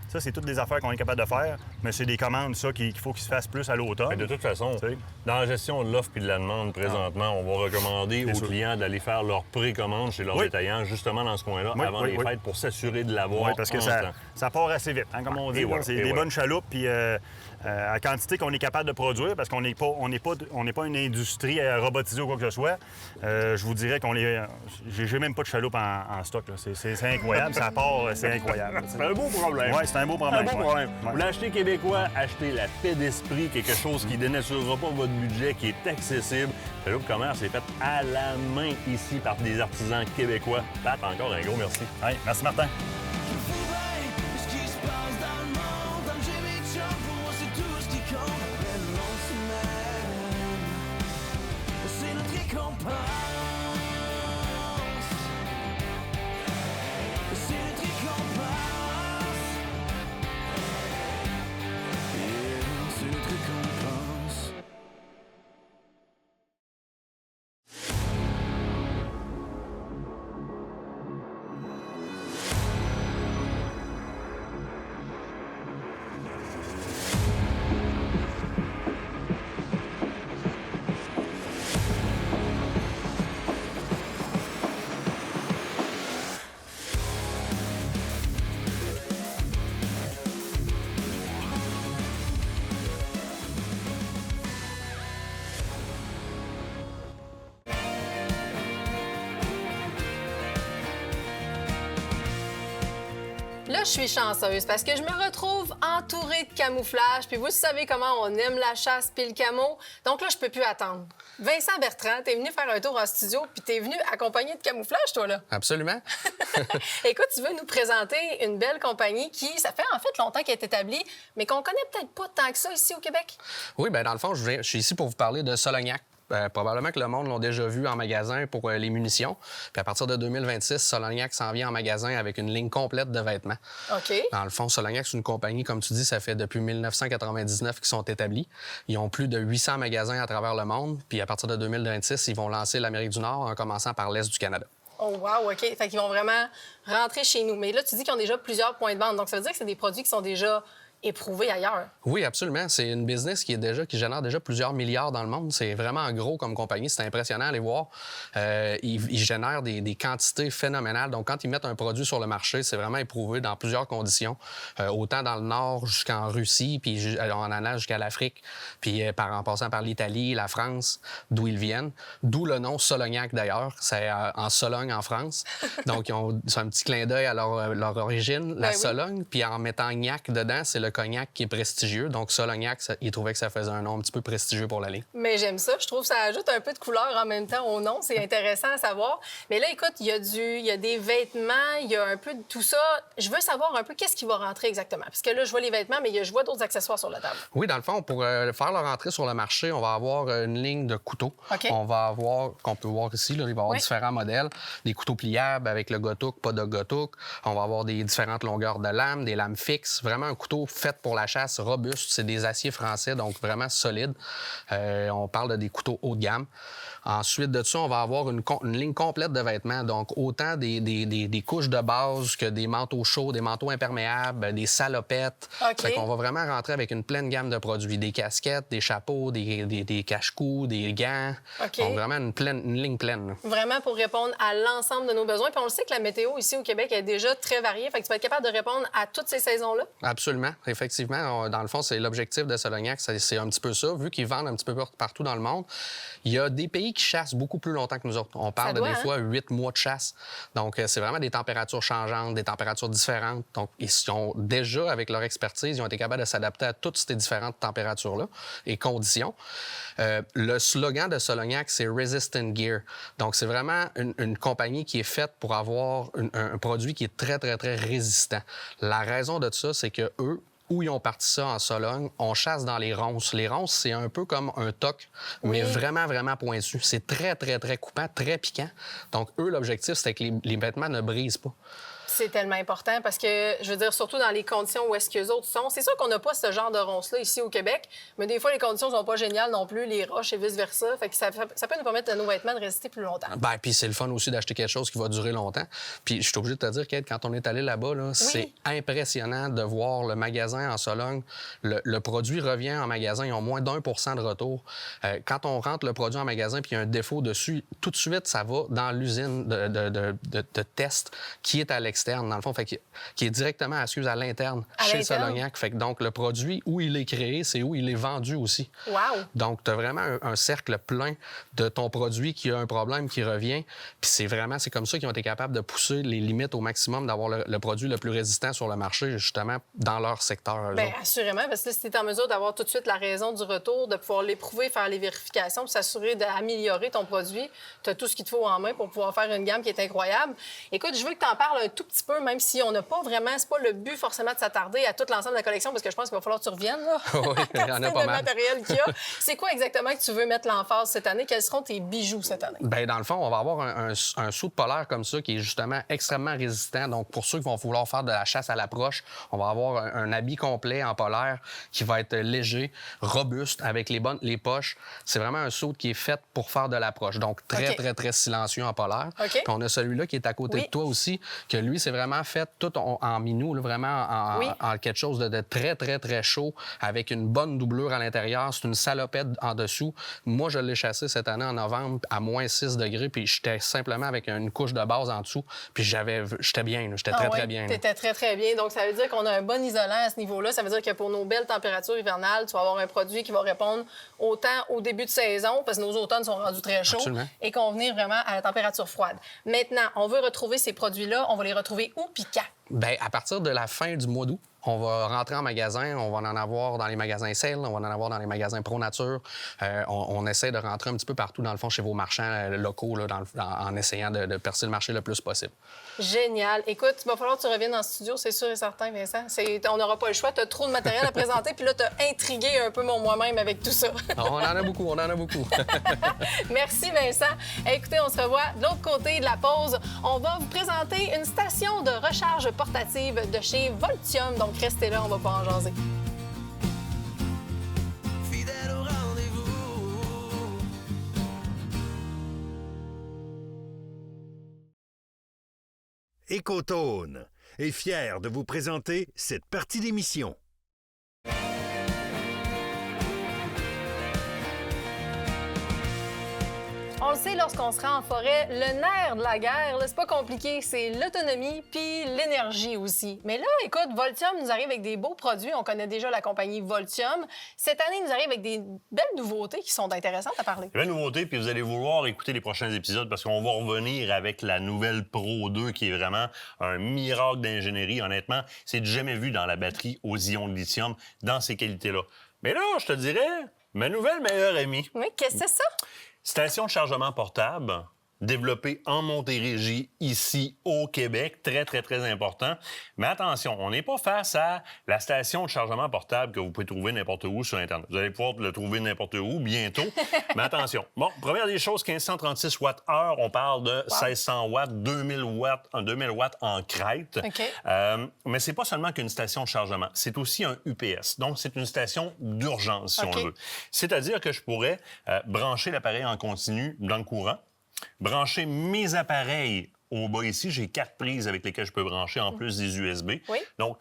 Ça, c'est toutes des affaires qu'on est capable de faire, mais c'est des commandes, ça, qu'il faut qu'ils se fassent plus à l'automne. De toute façon, dans la gestion de l'offre et de la demande présentement, on va recommander aux clients d'aller faire leur précommande chez leurs détaillants, justement dans ce coin-là, avant les fêtes, pour s'assurer de l'avoir. Oui, parce que ça part assez vite, hein, comme on dit. C'est des bonnes chaloupes, puis à quantité qu'on est capable de produire, parce qu'on n'est pas une industrie robotisée ou quoi que ce soit. Je vous dirais qu'on est... J'ai même pas de chaloupe en stock. C'est incroyable. Ça part, c'est incroyable. C'est un beau problème. Oui, c'est un beau problème. Un beau problème. Ouais. Vous l'achetez québécois, achetez la paix d'esprit, quelque chose qui ne dénaturera pas votre budget, qui est accessible. Chaloupe Comair, c'est fait à la main ici par des artisans québécois. Pat, encore un gros merci. Ouais, merci Martin. Ce qui se passe dans le monde, dans le Jimmy Chum, pour moi c'est tout ce qui compte. Belle longue semaine, c'est notre récompense. C'est notre récompense. Yeah, c'est notre récompense. Là, je suis chanceuse parce que je me retrouve entourée de camouflage. Puis vous savez comment on aime la chasse puis le camo. Donc là, je peux plus attendre. Vincent Bertrand, t'es venu faire un tour en studio puis t'es venu accompagné de camouflage, toi, là. Absolument. Écoute, tu veux nous présenter une belle compagnie qui, ça fait en fait longtemps qu'elle est établie, mais qu'on connaît peut-être pas tant que ça ici au Québec? Oui, bien, dans le fond, je suis ici pour vous parler de Solognac. Probablement que le monde l'ont déjà vu en magasin pour les munitions. Puis à partir de 2026, Solognac s'en vient en magasin avec une ligne complète de vêtements. OK. Dans le fond, Solognac, c'est une compagnie, comme tu dis, ça fait depuis 1999 qu'ils sont établis. Ils ont plus de 800 magasins à travers le monde. Puis à partir de 2026, ils vont lancer l'Amérique du Nord en commençant par l'Est du Canada. Oh wow, OK. Fait qu'ils vont vraiment rentrer chez nous. Mais là, tu dis qu'ils ont déjà plusieurs points de vente. Donc ça veut dire que c'est des produits qui sont déjà éprouvés ailleurs. Oui, absolument. C'est une business qui génère déjà plusieurs milliards dans le monde. C'est vraiment gros comme compagnie. C'est impressionnant à aller voir. Ils génèrent des quantités phénoménales. Donc, quand ils mettent un produit sur le marché, c'est vraiment éprouvé dans plusieurs conditions. Autant dans le Nord jusqu'en Russie, puis en allant jusqu'à l'Afrique, puis en passant par l'Italie, la France, d'où ils viennent. D'où le nom Solognac, d'ailleurs. C'est en Sologne, en France. Donc, c'est un petit clin d'œil à leur origine, la Sologne. Puis en mettant Gnac dedans, c'est le cognac qui est prestigieux. Donc, Solognac, ils trouvaient que ça faisait un nom un petit peu prestigieux pour la ligne. Mais j'aime ça. Je trouve que ça ajoute un peu de couleur en même temps au nom. C'est intéressant à savoir. Mais là, écoute, il y a des vêtements, il y a un peu de tout ça. Je veux savoir un peu qu'est-ce qui va rentrer exactement. Parce que là, je vois les vêtements, mais je vois d'autres accessoires sur la table. Oui, dans le fond, pour faire leur entrée sur le marché, on va avoir une ligne de couteaux. OK. On va avoir, qu'on peut voir ici, là, il va y avoir différents modèles. Des couteaux pliables avec le gotouk, pas de gotouk. On va avoir des différentes longueurs de lames, des lames fixes. Vraiment un couteau fait pour la chasse, robuste. C'est des aciers français, donc vraiment solides. On parle de des couteaux haut de gamme. Ensuite de ça, on va avoir une ligne complète de vêtements. Donc, autant des couches de base que des manteaux chauds, des manteaux imperméables, des salopettes. OK. Fait qu'on va vraiment rentrer avec une pleine gamme de produits. Des casquettes, des chapeaux, des cache-cous, des gants. OK. Donc, vraiment une ligne pleine. Là. Vraiment pour répondre à l'ensemble de nos besoins. Puis on le sait que la météo ici au Québec est déjà très variée. Fait que tu vas être capable de répondre à toutes ces saisons-là. Absolument. Et effectivement, dans le fond, c'est l'objectif de Solognac, c'est un petit peu ça. Vu qu'ils vendent un petit peu partout dans le monde, il y a des pays qui chassent beaucoup plus longtemps que nous autres. On parle des fois 8 mois de chasse. Donc, c'est vraiment des températures changeantes, des températures différentes. Donc, ils sont déjà, avec leur expertise, ils ont été capables de s'adapter à toutes ces différentes températures-là et conditions. Le slogan de Solognac, c'est Resistant Gear. Donc, c'est vraiment une compagnie qui est faite pour avoir un produit qui est très, très, très résistant. La raison de ça, c'est que eux, où ils ont parti ça en Sologne, on chasse dans les ronces. Les ronces, c'est un peu comme un toc, mais vraiment, vraiment pointu. C'est très, très, très coupant, très piquant. Donc, eux, l'objectif, c'était que les vêtements ne brisent pas. C'est tellement important parce que, je veux dire, surtout dans les conditions où est-ce que les autres sont. C'est sûr qu'on n'a pas ce genre de ronces-là ici au Québec, mais des fois, les conditions sont pas géniales non plus, les roches et vice-versa. Fait que ça peut nous permettre à nos vêtements de résister plus longtemps. Bien, puis c'est le fun aussi d'acheter quelque chose qui va durer longtemps. Puis je suis obligé de te dire, Kate, quand on est allé là-bas, là, c'est impressionnant de voir le magasin en Sologne. Le produit revient en magasin, ils ont moins d'1% de retour. Quand on rentre le produit en magasin puis il y a un défaut dessus, tout de suite, ça va dans l'usine de test qui est à l'externe, dans le fond, fait qui est directement à l'interne chez Solognac. Fait que donc, le produit, où il est créé, c'est où il est vendu aussi. Wow! Donc, tu as vraiment un cercle plein de ton produit qui a un problème qui revient. Puis c'est comme ça qu'ils ont été capables de pousser les limites au maximum, d'avoir le produit le plus résistant sur le marché, justement, dans leur secteur. Bien, assurément, parce que là, si tu es en mesure d'avoir tout de suite la raison du retour, de pouvoir l'éprouver, faire les vérifications, puis s'assurer d'améliorer ton produit, tu as tout ce qu'il te faut en main pour pouvoir faire une gamme qui est incroyable. Écoute, je veux que tu en parles un tout petit peu, même si on n'a pas vraiment, c'est pas le but forcément de s'attarder à tout l'ensemble de la collection, parce que je pense qu'il va falloir que tu reviennes, là. Oui, il y en a pas mal. Matériel qu'il y a. C'est quoi exactement que tu veux mettre l'emphase cette année? Quels seront tes bijoux cette année? Bien, dans le fond, on va avoir un sou de polaire comme ça qui est justement extrêmement résistant. Donc, pour ceux qui vont vouloir faire de la chasse à l'approche, on va avoir un habit complet en polaire qui va être léger, robuste, avec les poches. C'est vraiment un sou qui est fait pour faire de l'approche. Donc, très, très, très silencieux en polaire. Puis on a celui-là qui est à côté de toi aussi, que lui, c'est vraiment fait tout en minou, là, vraiment en quelque chose de très, très, très chaud, avec une bonne doublure à l'intérieur. C'est une salopette en dessous. Moi, je l'ai chassé cette année en novembre à moins 6 degrés, puis j'étais simplement avec une couche de base en dessous, puis j'étais bien, j'étais très, très bien. T'étais très, très bien. Donc, ça veut dire qu'on a un bon isolant à ce niveau-là. Ça veut dire que pour nos belles températures hivernales, tu vas avoir un produit qui va répondre autant au début de saison, parce que nos automnes sont rendus très chauds, et convenir vraiment à la température froide. Maintenant, on veut retrouver ces produits-là. On va les retrouver où puis quand? Bien, à partir de la fin du mois d'août, on va rentrer en magasin, on va en avoir dans les magasins Sale, on va en avoir dans les magasins Pro Nature. On essaie de rentrer un petit peu partout, dans le fond, chez vos marchands locaux, là, en essayant de percer le marché le plus possible. Génial. Écoute, il va falloir que tu reviennes en studio, c'est sûr et certain, Vincent. On n'aura pas le choix. Tu as trop de matériel à présenter, puis là, tu as intrigué un peu moi-même avec tout ça. On en a beaucoup. Merci, Vincent. Écoutez, on se revoit de l'autre côté de la pause. On va vous présenter une station de recharge portative de chez Voltium. Donc, restez là, on va pas en jaser. Fidèle au rendez-vous. Écotone est fier de vous présenter cette partie d'émission. On le sait, lorsqu'on se rend en forêt, le nerf de la guerre, là, c'est pas compliqué, c'est l'autonomie puis l'énergie aussi. Mais là, écoute, Voltium nous arrive avec des beaux produits. On connaît déjà la compagnie Voltium. Cette année, il nous arrive avec des belles nouveautés qui sont intéressantes à parler. Des belles nouveautés, puis vous allez vouloir écouter les prochains épisodes parce qu'on va revenir avec la nouvelle Pro 2 qui est vraiment un miracle d'ingénierie. Honnêtement, c'est du jamais vu dans la batterie aux ions de lithium dans ces qualités-là. Mais là, je te dirais, ma nouvelle meilleure amie. Oui, qu'est-ce que c'est ça? Station de chargement portable, développée en Montérégie, ici au Québec. Très, très, très important. Mais attention, on n'est pas face à la station de chargement portable que vous pouvez trouver n'importe où sur Internet. Vous allez pouvoir le trouver n'importe où bientôt. Mais attention. Bon, première des choses, 1536 Wh. On parle de 1600 watts, 2000 watts en crête. Okay. Mais c'est pas seulement qu'une station de chargement. C'est aussi un UPS. Donc, c'est une station d'urgence, si on le veut. C'est-à-dire que je pourrais brancher l'appareil en continu dans le courant, brancher mes appareils au bas ici. J'ai 4 prises avec lesquelles je peux brancher en plus des USB. Oui. Donc,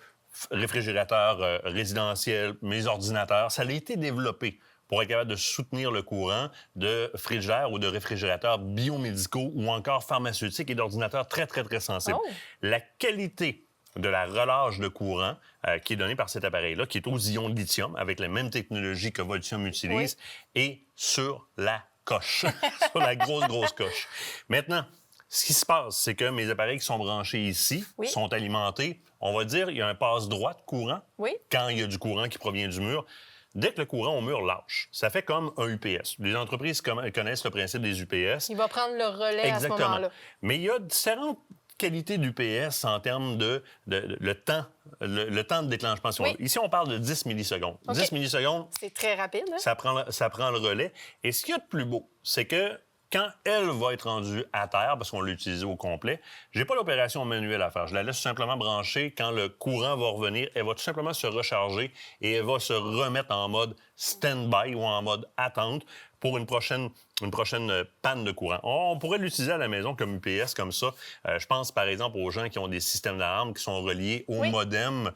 réfrigérateur résidentiel, mes ordinateurs, ça a été développé pour être capable de soutenir le courant de frigidaires ou de réfrigérateurs biomédicaux ou encore pharmaceutiques et d'ordinateurs très, très, très sensibles. La qualité de la relâche de courant qui est donnée par cet appareil-là, qui est aux ions de lithium, avec la même technologie que Voltium utilise, et sur la coche, sur la grosse coche. Maintenant, ce qui se passe, c'est que mes appareils qui sont branchés ici sont alimentés, on va dire, il y a un passe-droit de courant quand il y a du courant qui provient du mur. Dès que le courant au mur lâche, ça fait comme un UPS. Les entreprises connaissent le principe des UPS. Il va prendre le relais à ce moment-là. Mais il y a différentes qualités d'UPS en termes de le temps de déclenchement. Ici, on parle de 10 millisecondes. 10 millisecondes, c'est très rapide. Hein? Ça prend le relais. Et ce qu'il y a de plus beau, c'est que quand elle va être rendue à terre, parce qu'on l'a utilisée au complet, j'ai pas l'opération manuelle à faire. Je la laisse tout simplement brancher. Quand le courant va revenir, elle va tout simplement se recharger et elle va se remettre en mode stand-by ou en mode attente pour une prochaine panne de courant. On pourrait l'utiliser à la maison comme UPS, comme ça. Je pense, par exemple, aux gens qui ont des systèmes d'alarme qui sont reliés au modem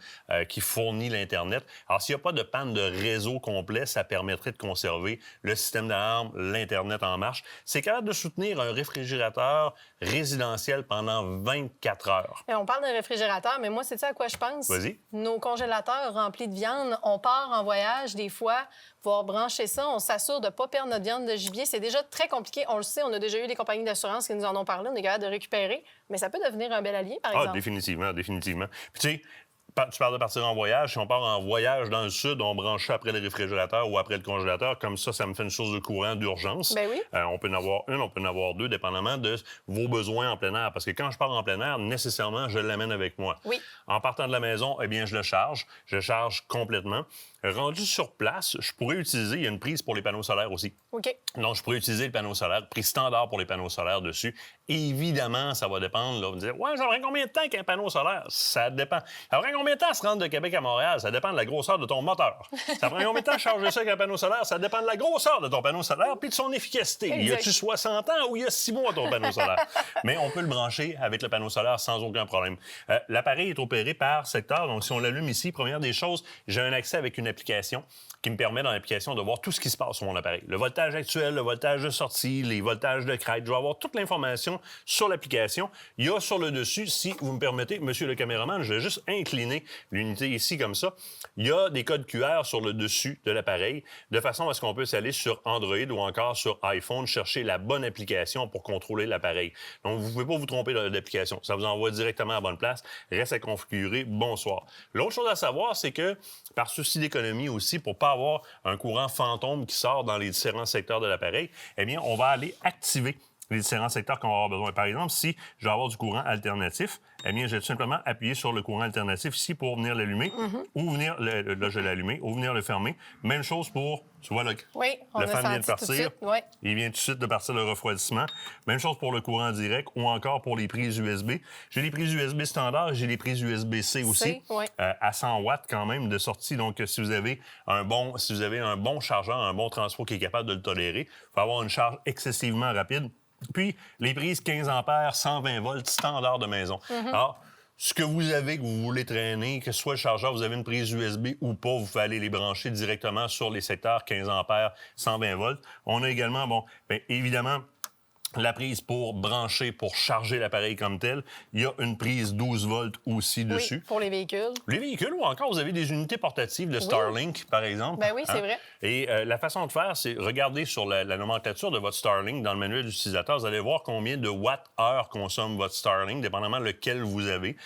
qui fournit l'Internet. Alors, s'il n'y a pas de panne de réseau complet, ça permettrait de conserver le système d'alarme, l'Internet en marche. C'est capable de soutenir un réfrigérateur résidentiel pendant 24 heures. Et on parle d'un réfrigérateur, mais moi, c'est ça à quoi je pense? Vas-y. Nos congélateurs remplis de viande, on part en voyage des fois, pouvoir brancher ça, on s'assure de ne pas perdre notre viande de gibier. C'est déjà très compliqué. On le sait, on a déjà eu des compagnies d'assurance qui nous en ont parlé, on est capable de récupérer, mais ça peut devenir un bel allié, par exemple. Définitivement. Puis tu sais, tu parles de partir en voyage. Si on part en voyage dans le sud, on branche ça après le réfrigérateur ou après le congélateur. Comme ça me fait une source de courant d'urgence. Ben oui. On peut en avoir une, on peut en avoir deux, dépendamment de vos besoins en plein air. Parce que quand je pars en plein air, nécessairement, je l'amène avec moi. Oui. En partant de la maison, eh bien, je le charge. Je charge complètement. Rendu sur place, je pourrais utiliser, il y a une prise pour les panneaux solaires aussi. OK. Donc, je pourrais utiliser le panneau solaire, prix standard pour les panneaux solaires dessus. Évidemment, ça va dépendre. Là, vous dire, ouais, ça prend combien de temps qu'un panneau solaire? Ça dépend. Ça prend combien de temps à se rendre de Québec à Montréal? Ça dépend de la grosseur de ton moteur. Ça prend combien de temps à charger ça avec un panneau solaire? Ça dépend de la grosseur de ton panneau solaire puis de son efficacité. Exact. Y a-tu 60 ans ou il y a 6 mois ton panneau solaire? Mais on peut le brancher avec le panneau solaire sans aucun problème. L'appareil est opéré par secteur. Donc, si on l'allume ici, première des choses, j'ai un accès avec une application qui me permet dans l'application de voir tout ce qui se passe sur mon appareil. Le voltage actuel, le voltage de sortie, les voltages de crête. Je vais avoir toute l'information sur l'application. Il y a sur le dessus, si vous me permettez, monsieur le caméraman, je vais juste incliner l'unité ici comme ça. Il y a des codes QR sur le dessus de l'appareil, de façon à ce qu'on puisse aller sur Android ou encore sur iPhone, chercher la bonne application pour contrôler l'appareil. Donc, vous ne pouvez pas vous tromper d'application. Ça vous envoie directement à la bonne place. Reste à configurer. Bonsoir. L'autre chose à savoir, c'est que, par souci d'économie aussi, pour pas avoir un courant fantôme qui sort dans les différents secteurs de l'appareil, eh bien, on va aller activer les différents secteurs qu'on va avoir besoin. Par exemple, si je vais avoir du courant alternatif, eh bien, je vais tout simplement appuyer sur le courant alternatif ici pour venir l'allumer ou venir, là, je l'ai allumé, ou venir le fermer. Même chose pour, tu vois, le fan vient de partir. Il vient tout de suite de partir le refroidissement. Même chose pour le courant direct ou encore pour les prises USB. J'ai les prises USB standard, j'ai les prises USB-C aussi, à 100 watts quand même de sortie. Donc, si vous avez un bon chargeur, un bon transport qui est capable de le tolérer, il faut avoir une charge excessivement rapide. Puis, les prises 15 ampères, 120 volts, standard de maison. Alors, ce que vous avez, que vous voulez traîner, que ce soit le chargeur, vous avez une prise USB ou pas, vous pouvez aller les brancher directement sur les secteurs 15 ampères, 120 volts. On a également, évidemment, la prise pour brancher, pour charger l'appareil comme tel. Il y a une prise 12 volts aussi dessus. Pour les véhicules. Les véhicules, ou encore, vous avez des unités portatives de Starlink, par exemple. Ben oui, c'est vrai. Et la façon de faire, c'est regarder sur la nomenclature de votre Starlink dans le manuel d'utilisateur. Vous allez voir combien de watts-heure consomme votre Starlink, dépendamment lequel vous avez.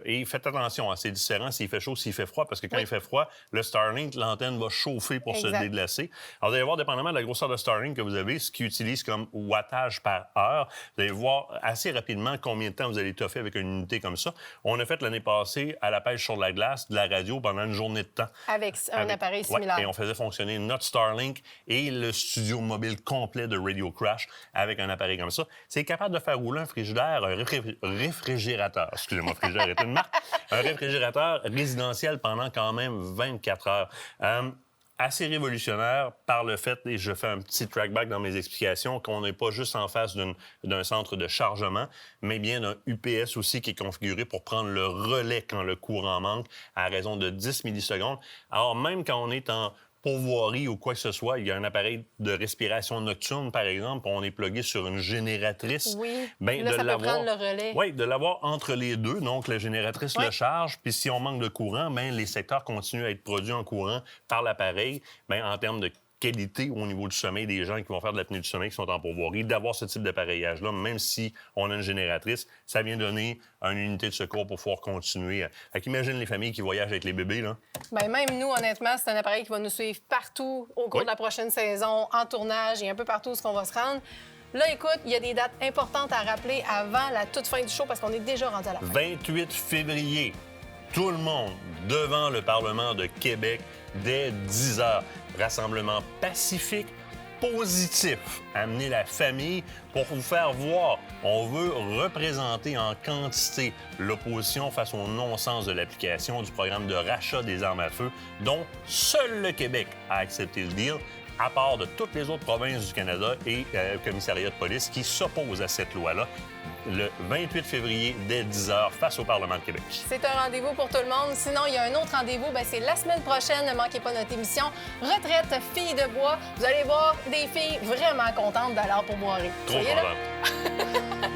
Et faites attention, c'est différent s'il fait chaud, s'il fait froid, parce que quand il fait froid, le Starlink, l'antenne va chauffer pour se déglacer. Alors, vous allez voir, dépendamment de la grosseur de Starlink que vous avez, ce qu'il utilise comme wattage par heure. Vous allez voir assez rapidement combien de temps vous allez toffer avec une unité comme ça. On a fait l'année passée à la pêche sur la glace de la radio pendant une journée de temps. Avec un appareil similaire. Et on faisait fonctionner notre Starlink et le studio mobile complet de Radio Crash avec un appareil comme ça. C'est capable de faire rouler un frigidaire, réfrigérateur. Excusez-moi, frigidaire est une marque. Un réfrigérateur résidentiel pendant quand même 24 heures. Assez révolutionnaire par le fait, et je fais un petit trackback dans mes explications, qu'on n'est pas juste en face d'un centre de chargement, mais bien d'un UPS aussi qui est configuré pour prendre le relais quand le courant manque à raison de 10 millisecondes. Alors même quand on est en pourvoirie ou quoi que ce soit, il y a un appareil de respiration nocturne, par exemple, puis on est plugué sur une génératrice. Oui. Ben, Là, ça peut prendre le relais. Oui, de l'avoir entre les deux. Donc, la génératrice le charge. Puis si on manque de courant, ben, les secteurs continuent à être produits en courant par l'appareil. Ben, en termes de qualité au niveau du sommeil des gens qui vont faire de l'apnée du sommeil, qui sont en pourvoirie, d'avoir ce type d'appareillage-là, même si on a une génératrice, ça vient donner une unité de secours pour pouvoir continuer. Fait qu'imagine les familles qui voyagent avec les bébés, là. Bien, même nous, honnêtement, c'est un appareil qui va nous suivre partout au cours de la prochaine saison, en tournage et un peu partout où on va se rendre. Là, écoute, il y a des dates importantes à rappeler avant la toute fin du show parce qu'on est déjà rendu à la fin. 28 février, tout le monde devant le Parlement de Québec dès 10 h. Rassemblement pacifique, positif. Amener la famille pour vous faire voir. On veut représenter en quantité l'opposition face au non-sens de l'application du programme de rachat des armes à feu, dont seul le Québec a accepté le deal, à part de toutes les autres provinces du Canada et le commissariat de police qui s'opposent à cette loi-là, le 28 février dès 10 h face au Parlement de Québec. C'est un rendez-vous pour tout le monde. Sinon, il y a un autre rendez-vous, c'est la semaine prochaine. Ne manquez pas notre émission Retraite Filles de bois. Vous allez voir des filles vraiment contentes d'aller en pourvoirie. Trop Soyez là. contentes.